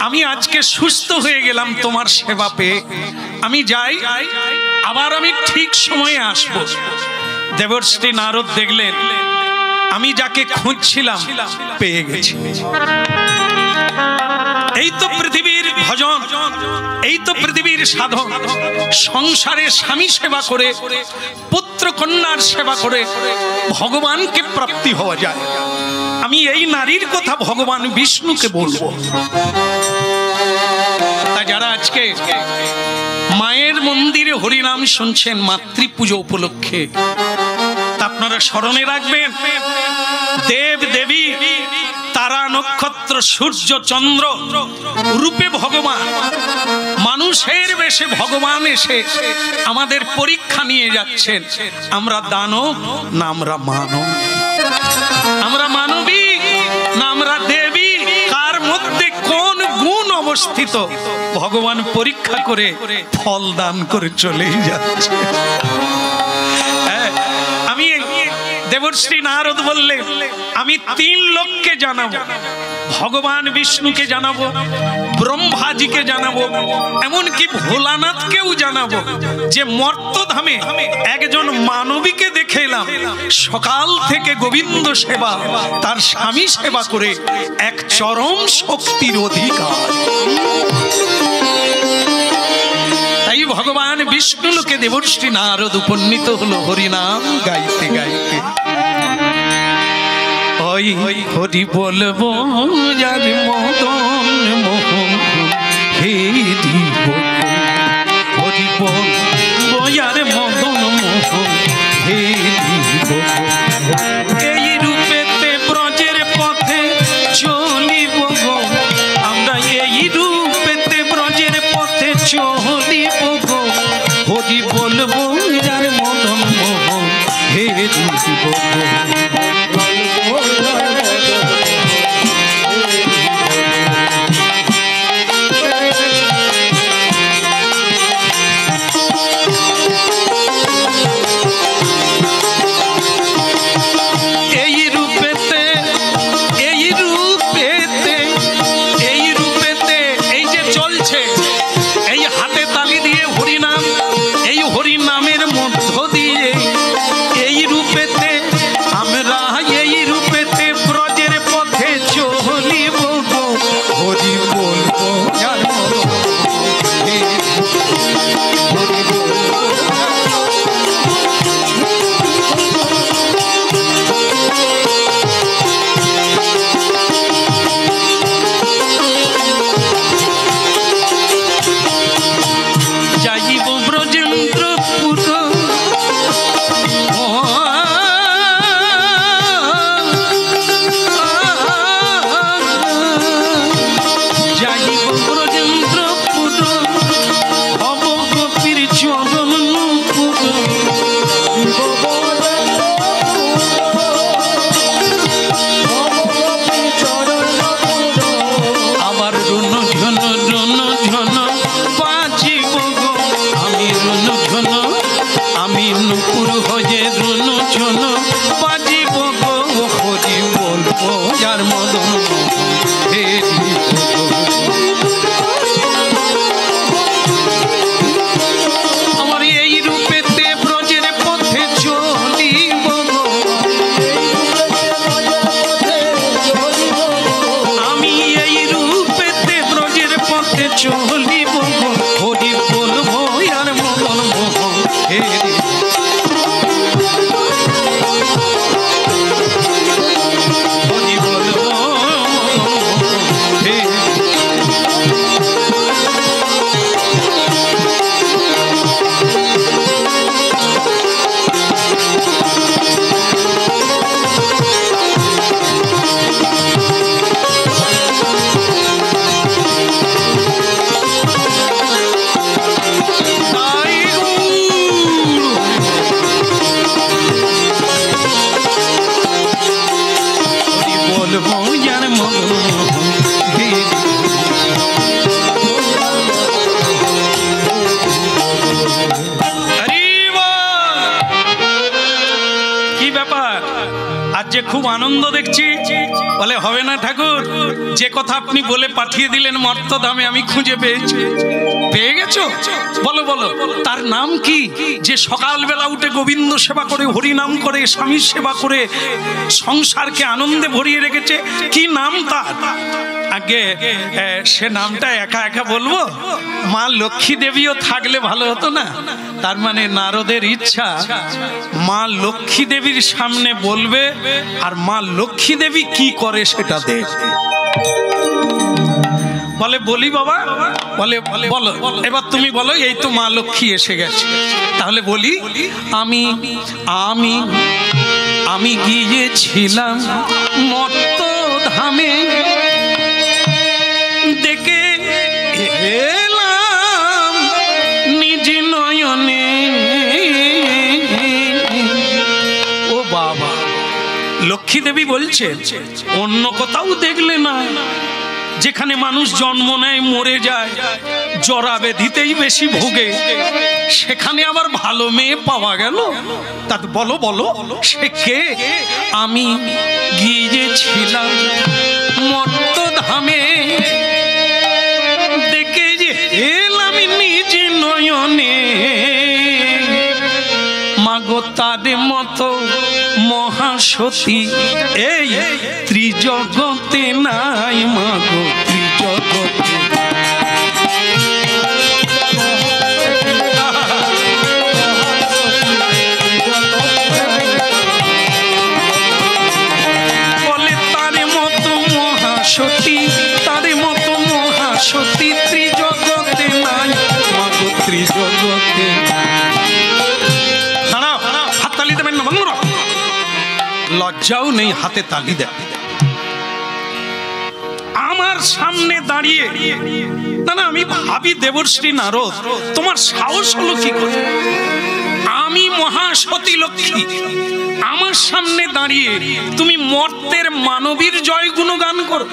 Speaker 1: আমি আজকে সুস্থ হয়ে গেলাম তোমার সেবা পেয়ে। আমি যাই, আবার আমি ঠিক সময়ে আসব। দেবশ্রী নারদ দেখলেন আমি যাকে খুঁজছিলাম পেয়ে গেছি। এই তো পৃথিবীর ভজন, এই তো পৃথিবীর সাধন। সংসারে স্বামী সেবা করে, পুত্র কন্যার সেবা করে ভগবানকে প্রাপ্তি হওয়া যায়। আমি এই নারীর কথা ভগবান বিষ্ণুকে বলবো। তা যারা আজকে মায়ের মন্দিরে হরিনাম শুনছেন মাতৃপূজা উপলক্ষে, তা আপনারা স্মরণে রাখবেন, দেব দেবী, তারা নক্ষত্র, সূর্য চন্দ্র রূপে ভগবান, মানুষের বেশে ভগবান এসে আমাদের পরীক্ষা নিয়ে যাচ্ছেন। আমরা দানব না আমরা মানব, আমরা মানবী না আমরা দেবী, কার মধ্যে কোন গুণ অবস্থিত ভগবান পরীক্ষা করে ফল দান করে চলেই যাচ্ছে। আমি দেবশ্রী নারদ বললেন, আমি 3 লোককে জানাবো, ভগবান বিষ্ণুকে জানাবো, ব্রহ্মাজিকে জানাবো, এমনকি ভোলানাথকেও জানাবো যে মর্তধামে একজন মানবীকে দেখে এলাম, সকাল থেকে গোবিন্দ সেবা, তার স্বামী সেবা করে এক চরম শক্তির অধিকার। তাই ভগবান বিষ্ণু লোকে দেবশ্রী নারদ উপনীত হলো হরিনাম গাইতে গাইতে। ওই হরি বলবো যার মদন মোহন, হে হরি বলবো যার মদন মোহন, হে এই রূপেতে ব্রজের পথে চলিব গো, আমরা এই রূপেতে ব্রজের পথে চলিব গো, হরি বলবো যার মদন মোহন, হে চলিব হরি বলবো ব্যাপার, আজ যে খুব আনন্দ দেখছি। বলে হবে না ঠাকুর, যে কথা আপনি বলে পাঠিয়ে দিলেন মর্তধামে আমি খুঁজে পেয়েছি। পেয়ে গেছো? বলো বলো, তার নাম কি? যে সকালবেলা উঠে গোবিন্দ সেবা করে, হরি নাম করে, স্বামীর সেবা করে সংসারকে আনন্দে ভরিয়ে রেখেছে, কি নাম তার? আগে সে নামটা একা একা বলবো? মা লক্ষ্মী দেবীও থাকলে ভালো হতো না? তার মানে নারদের ইচ্ছা মা লক্ষ্মী দেবীর সামনে বলবে, আর মা লক্ষ্মী দেবী কি করে সেটা দেখবে। বলে বলি বাবা? বলে বলো, এবার তুমি বলো। এই তো মা লক্ষ্মী এসে গেছে, তাহলে বলি। আমি আমি আমি গিয়েছিলাম মর্তধামে, দেখে এলাম নিজ নয়নে। ও বাবা, লক্ষ্মী দেবী বলছে অন্য কোথাও দেখলে না, যেখানে মানুষ জন্ম নেয় মরে যায়, জরা ব্যাধিতেই বেশি ভোগে, সেখানে আবার ভালো মেয়ে পাওয়া গেল? তা বলো বলো, সে কে? আমি গিয়েছিলাম মর্তধামে, দেখে যে এলাম নিজ নয়নে। মাগো তার মতো মহাসতী এই ত্রিজগতে নাই, মাগো ত্রিজগতে। বলে তার মতো মহাসতী, তার মতো মহাসতী ত্রিজগতে নাই, মাগো ত্রিজগতে। হাততালি দেবেন না বন্ধুরা? লজ্জাও নেই, হাতে তালি দেয়। আমার সামনে দাঁড়িয়ে, না না, আমি ভাবি দেবশ্রী নারদ, তোমার সাহস হলো কি করে? আমি মহাসতী লক্ষ্মী, আমার সামনে দাঁড়িয়ে তুমি মর্তের মানবীর জয় গুণগান করো।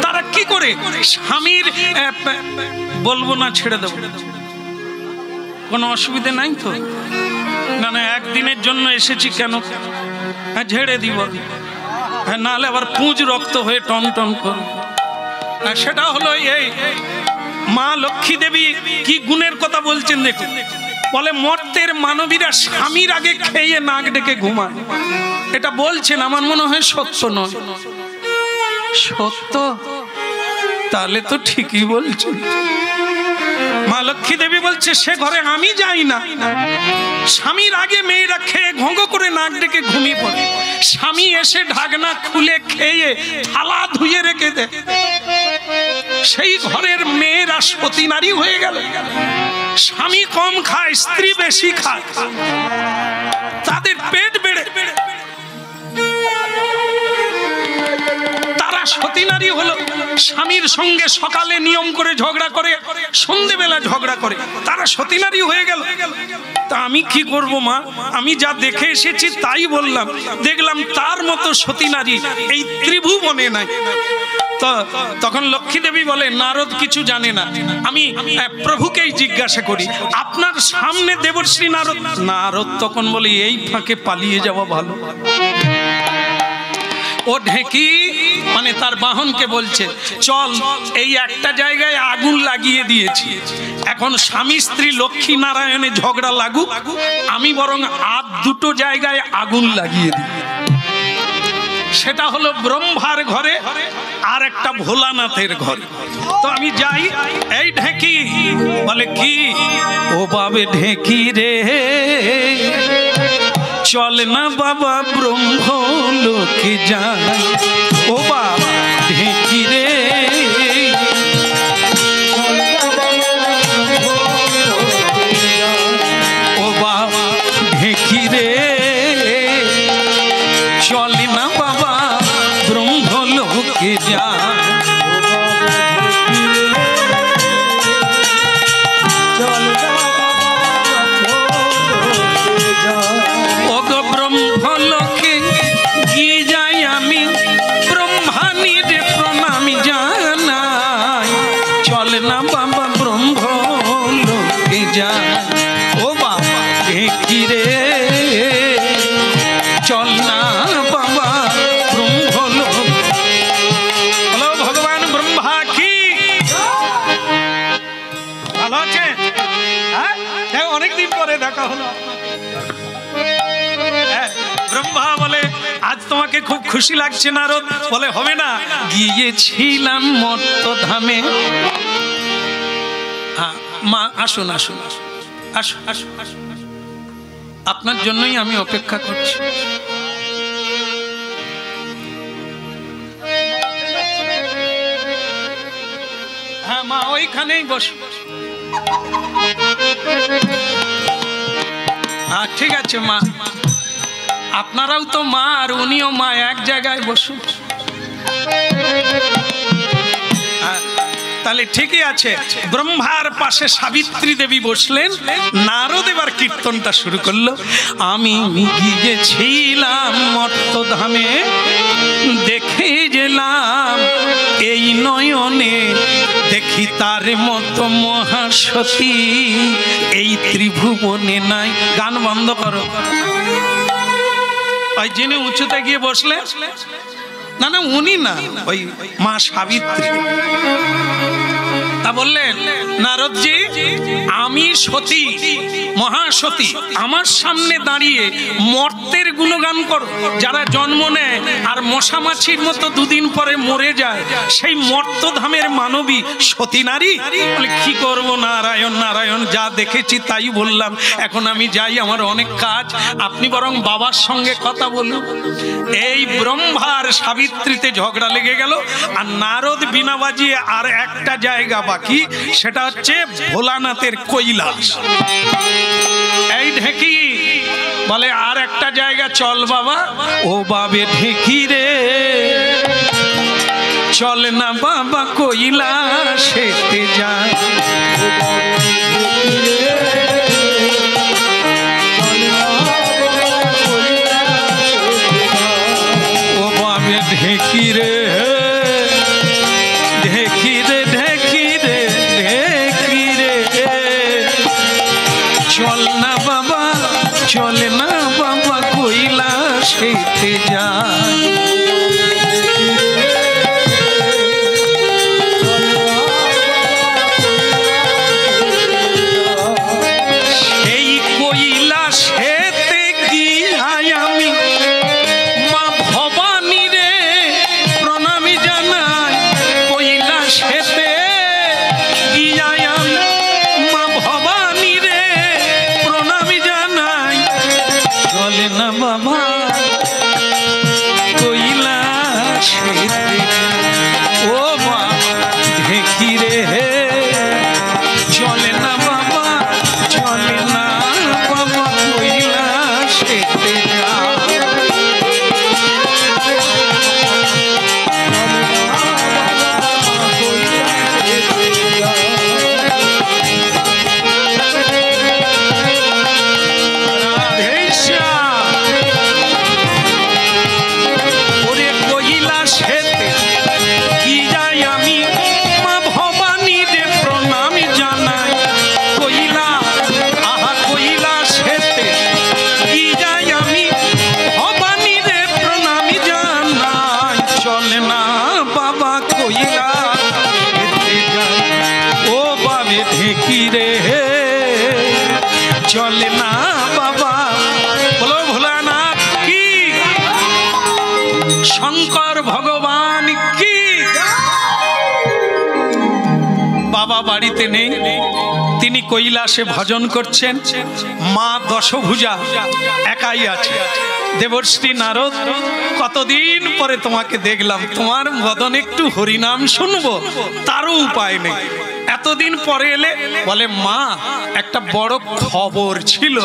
Speaker 1: তারা কি করে? স্বামীর, বলবো না, ছেড়ে দেবো, কোনো অসুবিধা নাই তো? না না, একদিনের জন্য এসেছি, কেন? হ্যাঁ, ঝেড়ে দিব, হ্যাঁ, নাহলে আবার পুঁজ রক্ত হয়ে টন টন করো। সেটা হলো এই মা লক্ষ্মী দেবী কি গুণের কথা বলছেন দেখুন। বলে মর্তের মানবীরা স্বামীর আগে খেয়ে নাক ডেকে ঘুমায়, এটা বলছেন। আমার মনে হয় সত্য নয়। সত্য? তাহলে তো ঠিকই বলছেন। মা লক্ষ্মী দেবী বলছে সে ঘরে আমি যাই না, স্বামীর আগে মেয়েরা খেয়ে ঘঙ্গ করে নাক ডেকে ঘুমিয়ে পড়ে। স্বামী এসে ঢাকনা খুলে খেয়ে থালা ধুয়ে রেখে দেয়। সেই ঘরের মেয়েরা সতী নারী হয়ে গেল। স্বামী কম খায়, স্ত্রী বেশি খায়, তাদের পেট বেড়ে তারা সতী নারী হলো। স্বামীর সঙ্গে সকালে নিয়ম করে ঝগড়া করে, সন্ধেবেলা ঝগড়া করে, তারা সতী নারী হয়ে গেল। তা আমি কি করব মা? আমি যা দেখে এসেছি তাই বললাম। দেখলাম তার মতো সতী নারী এই ত্রিভুবনে নাই। তো তখন লক্ষ্মী দেবী বলে নারদ কিছু জানে না, আমি প্রভুকেই জিজ্ঞাসা করি, আপনার সামনে দেবশ্রী নারদ। নারদ তখন বলে এই ফাঁকে পালিয়ে যাওয়া ভালো। ও ঢেকি, মানে তার বাহনকে বলছে চল, এই একটা জায়গায় আগুন লাগিয়ে দিয়েছি, এখন স্বামী স্ত্রী লক্ষ্মী নারায়ণে ঝগড়া লাগুক, আমি বরং আর দুটো জায়গায় আগুন লাগিয়ে দিই। সেটা হলো ব্রহ্মার ঘরে আর একটা ভোলানাথের ঘরে। তো আমি যাই। এই ঢেকি বলে কি? ও বাবে ঢেকি রে, চল না বাবা ব্রহ্মলোকে যাই। ও বাবা ঢেকি রে, ও বাবা ঢেকি রে, চল না বাবা ব্রহ্মলোকে যাই। ও বাবা ঢেকি রে, ডাকা হলো। ব্রহ্মা বলে আজ তোমাকে খুব খুশি লাগছে নারদ? বলে হবে না, গিয়েছিলাম মর্তধামে। মা আসুন আসুন আসুন আসুন আসুন, আপনার জন্যই আমি অপেক্ষা করছি। হ্যাঁ মা ওইখানেই বস। ঠিক আছে মা, আপনারাও তো মা আর উনিও মা, এক জায়গায় বসুন। তাহলে ঠিকই আছে। ব্রহ্মার পাশে সাবিত্রী দেবী বসলেন, নারদ এবার কীর্তনটা শুরু করলো। আমি গিয়েছিলাম মর্তধামে, দেখে গেলাম এই নয়নে, দেখি তার মতো মহাসতী এই ত্রিভুবনে নাই। গান বন্ধ করো। ওই যিনি উঁচুতে গিয়ে বসলেন, না না উনি না, ওই মা সাবিত্রী। তা বললেন নারদজি, আমি সতী মহাসতী, আমার সামনে দাঁড়িয়ে মর্তের গুণগান করো। যারা জন্ম নেয় আর মশা মাছির মতো দুদিন পরে মরে যায়, সেই মর্তধামের মানবী সতী নারী। বলে কি করবো নারায়ণ নারায়ণ, যা দেখেছি তাই বললাম, এখন আমি যাই, আমার অনেক কাজ, আপনি বরং বাবার সঙ্গে কথা বলুন। এই ব্রহ্মার সাবিত্রীতে ঝগড়া লেগে গেল। আর নারদ বিনা বাজিয়ে আর একটা জায়গা বাকি, সেটা হচ্ছে ভোলানাথের কৈলাস। এই ঢেকি বলে আর একটা জায়গা চল বাবা। ও বাবে ঢেকি রে, চল না বাবা কৈলাসেতে যায়। ও বাবে ঢেকি রে, ঢেকি রে ঢেকি রে ঢেকি রে, চল না বাবা, চল না বাবা কৈলাসেতে যায়। এই কৈলাসেতে গিয়ে আমি মা ভবানী রে প্রণামী জানাই। কৈলাসেতে গিয়ে আমি মা ভবানী রে প্রণামী জানাই। চলে না বাবা কৈলাসেতে, ও মা ঢেকি রে, চলে না বাবা, চলে না বাবা কৈলাসেতে যায়। ওরে কৈলাসেতে কি যাই আমি মা ভবানী রে প্রণামী জানাই। কৈলাসেতে কি যাই আমি ভবানী রে প্রণামী জানাই। চলে না বাবা কৈলাসেতে যাই। ও বাবে ঢেকি রে, চলে না বাবা। বলো ভোলানাথ কি, শঙ্কর ভগবান কি। বাবা বাড়িতে নেই, তিনি কৈলাসে ভজন করছেন। মা দশভুজা একাই আছে। দেবশ্রী নারদ, কতদিন পরে তোমাকে দেখলাম, তোমার বদন একটু হরিনাম শুনবো, তারও উপায় নেই। এতদিন পরে এলে। বলে মা একটা বড় খবর ছিল,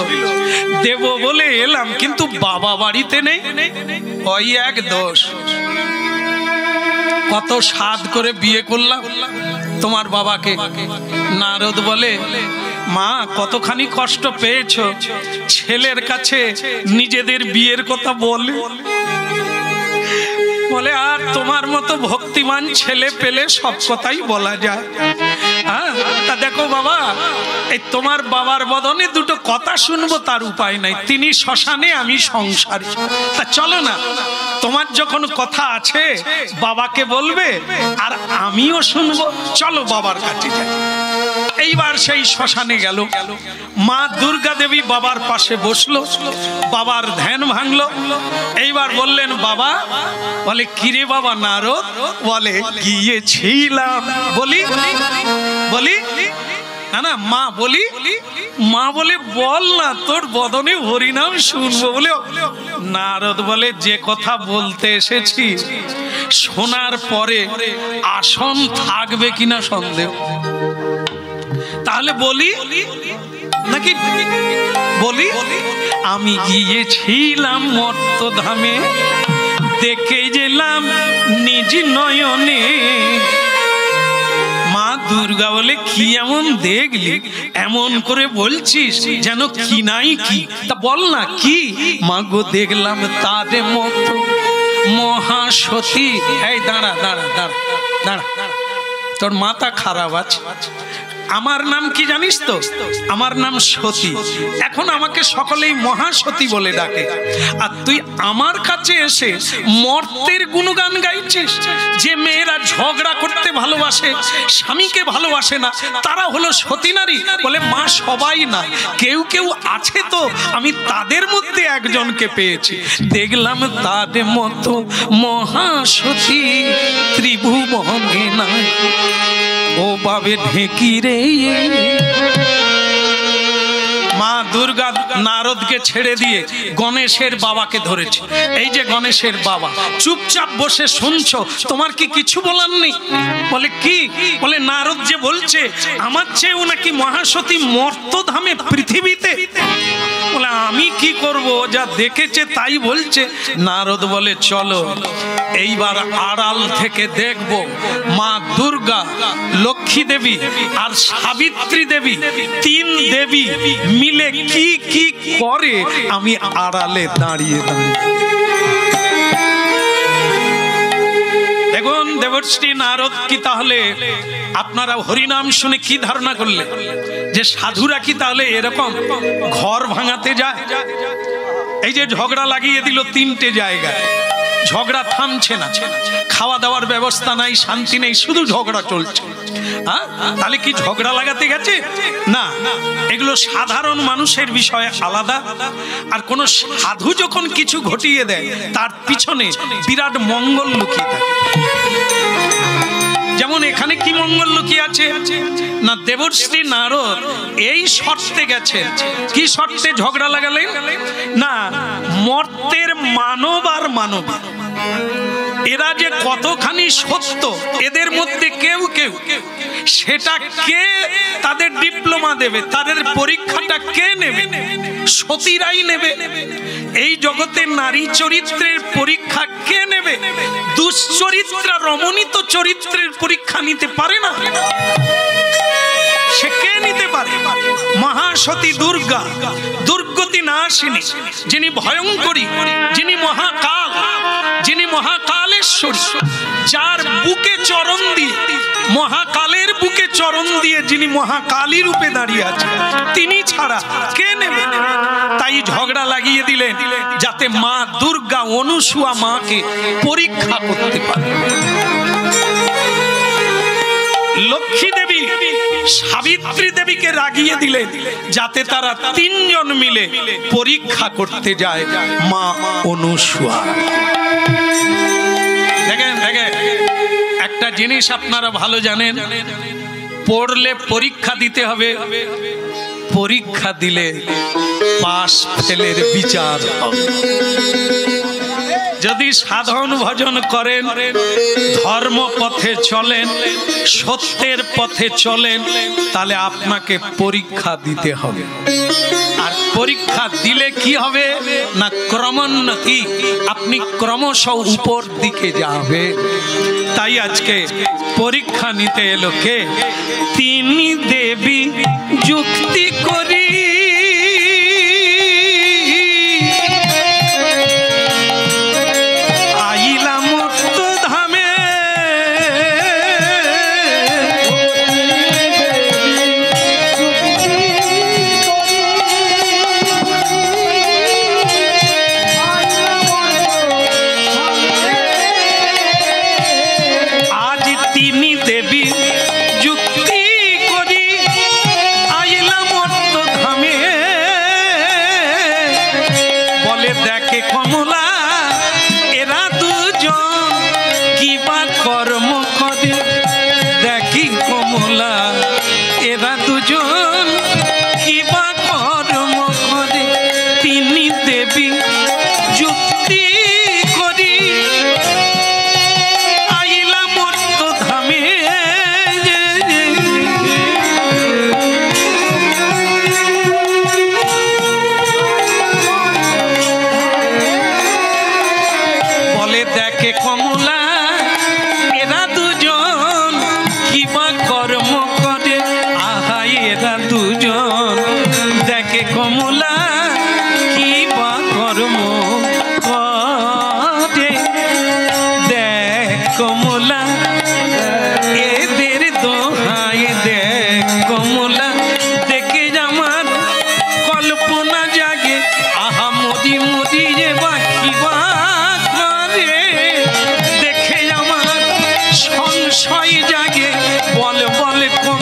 Speaker 1: দেব বলে এলাম, কিন্তু বাবা বাড়িতে নেই। ওই এক দোষ, কত সাধ করে বিয়ে করলাম তোমার বাবাকে। নারদ বলে মা কতখানি কষ্ট পেয়েছো, ছেলের কাছে নিজেদের বিয়ের কথা বলে। বলে আর তোমার মতো ভক্তিমান ছেলে পেলে সব কথাই বলা যায়। হ্যাঁ তা দেখো বাবা, এই তোমার বাবার বদনে দুটো কথা শুনবো, তার উপায় নাই। তিনি শ্মশানে, আমি সংসারে। তা চলো না, তোমার যখন কথা আছে বাবাকে বলবে আর আমিও শুনবো, চলো বাবার কাছে যাই। এইবার সেই শ্মশানে গেল, মা দুর্গা দেবী বাবার পাশে বসলো, বাবার ধ্যান ভাঙলো। এইবার বললেন বাবা, বলে কিরে বাবা নারদ, বলে গিয়েছিলাম, বলি বলি না না মা বলি, মা বলে বল না তোর বদনে হরিনাম শুনবো। বলে নারদ বলে যে কথা বলতে এসেছি শোনার পরে আসন থাকবে কিনা সন্দেহ, তাহলে বলি নাকি বলি। আমি গিয়েছিলাম মর্তধামে, দেখে গেলাম নিজ নয়নে। মা দুর্গা বলে কি এমন দেখলি, এমন করে বলছিস যেন কি নাই কি, তা বল না কি। মা গো দেখলাম তারে মতো মহাসতী। এই দাঁড়া দাঁড়া দাঁড়া দাঁড়া, তোর মাথা খারাপ আছে। আমার নাম কি জানিস তো? আমার নাম সতী। এখন আমাকে সকলেই মহাসতী বলে ডাকে, আর তুই আমার কাছে এসে মর্তের গুণগান গাইছিস। যে মেয়েরা ঝগড়া করতে ভালোবাসে, স্বামীকে ভালোবাসে না, তারা হলো সতী নারী। বলে মা সবাই না, কেউ কেউ আছে তো, আমি তাদের মধ্যে একজনকে পেয়েছি। দেখলাম তাদের মতো মহাসতী ত্রিভুবনে নাই, ও বাবে ঢেকি রে। মা দুর্গা নারদকে ছেড়ে দিয়ে গণেশের বাবাকে ধরেছে। এই যে গণেশের বাবা, চুপচাপ বসে শুনছো, তোমার কি কিছু বলার নেই? বলে কি? বলে নারদ যে বলছে আমার চেয়েও নাকি মহাসতী মর্তধামে পৃথিবীতে। বলে আমি কি করব, যা দেখেছে তাই বলছে। নারদ বলে চলো এইবার আড়াল থেকে দেখব মা দুর্গা, লক্ষ্মী দেবী আর সাবিত্রী দেবী, তিন দেবী মিলে কি কি করে, আমি আড়ালে দাঁড়িয়ে দাঁড়িয়ে। দেখুন দেবশ্রী নারদ কি তাহলে আপনারা হরিনাম শুনে কি ধারণা করলে যে সাধুরা কি তাহলে এরকম ঘর ভাঙাতে যায়? এই যে ঝগড়া লাগিয়ে দিল তিনটে জায়গায়, ঝগড়া থামছে না, খাওয়া দাওয়ার ব্যবস্থা নাই, শান্তি নেই, শুধু ঝগড়া চলছে। তাহলে কি ঝগড়া লাগাতে গেছে? না, এগুলো সাধারণ মানুষের বিষয় আলাদা। আর কোন সাধু যখন কিছু ঘটিয়ে দেয় তার পিছনে বিরাট মঙ্গল লুকিয়ে থাকে। যেমন এখানে কি মঙ্গল লুকিয়ে আছে না, দেবশ্রী নারদ এই শর্তে গেছে। কি শর্তে ঝগড়া লাগালেন না, মর্তের মানব আর মানব এরা যে কতখানি সত্য, এদের মধ্যে কেউ কেউ সেটা কে তাদের ডিপ্লোমা দেবে, তাদের পরীক্ষাটা কে নেবে? সতীরাই নেবে। এই জগতে নারী চরিত্রের পরীক্ষা কে নেবে? দুশ্চরিত্রা রমণীত চরিত্রের পরীক্ষা নিতে পারে না, সে কে নিতে পারে? মহাসতী দুর্গা, দুর্গতি নাশিনী, যিনি ভয়ঙ্করী, যিনি মহাকাল, যিনি মহাকালেশ্বরী, যার বুকে চরণ দিয়ে, মহাকালের বুকে চরণ দিয়ে যিনি মহাকালী রূপে দাঁড়িয়ে আছে, তিনি ছাড়া কে নেবে? তাই ঝগড়া লাগিয়ে দিলেন যাতে মা দুর্গা অনুসুয়া মাকে পরীক্ষা করতে পারে। লক্ষ্মী দেবী সাবিত্রী দেবীকে রাগিয়ে দিলেন যাতে তারা তিনজন মিলে পরীক্ষা করতে যায় মা অনুসুয়া। দেখেন দেখেন, একটা জিনিস আপনারা ভালো জানেন, পড়লে পরীক্ষা দিতে হবে, পরীক্ষা দিলে পাস ফেলের বিচার হবে। যদি সাধন ভজন করেন, ধর্ম পথে চলেন, সত্যের পথে চলেন, তাহলে আপনাকে পরীক্ষা দিতে হবে। আর পরীক্ষা দিলে কি হবে না, ক্রমোন্নতি, আপনি ক্রমশ উপর দিকে যাবে। তাই আজকে পরীক্ষা নিতে এলো কে? তিনি দেবী যুক্তি করি দেখে কমলা এরা দুজন কি বা কর্ম করে দেখি কমলা এরা দুজন কি বা কর্ম করে তিনি দেবী যুক্তি করি আইলা মর্ত ধামে বলে দেখে কমলা এরা দুজন কি বা কর্ম করে আহা এরা দুজন দেখে কমলা কি বা কর্ম করে দেখ কমলা এদের দোহাই দেখ কমলা দেখে আমার কল্পনা জাগে আহা মোদি মোদি যে বাকি বা করে দেখে আমার সংশয় জাগে বল বল কোন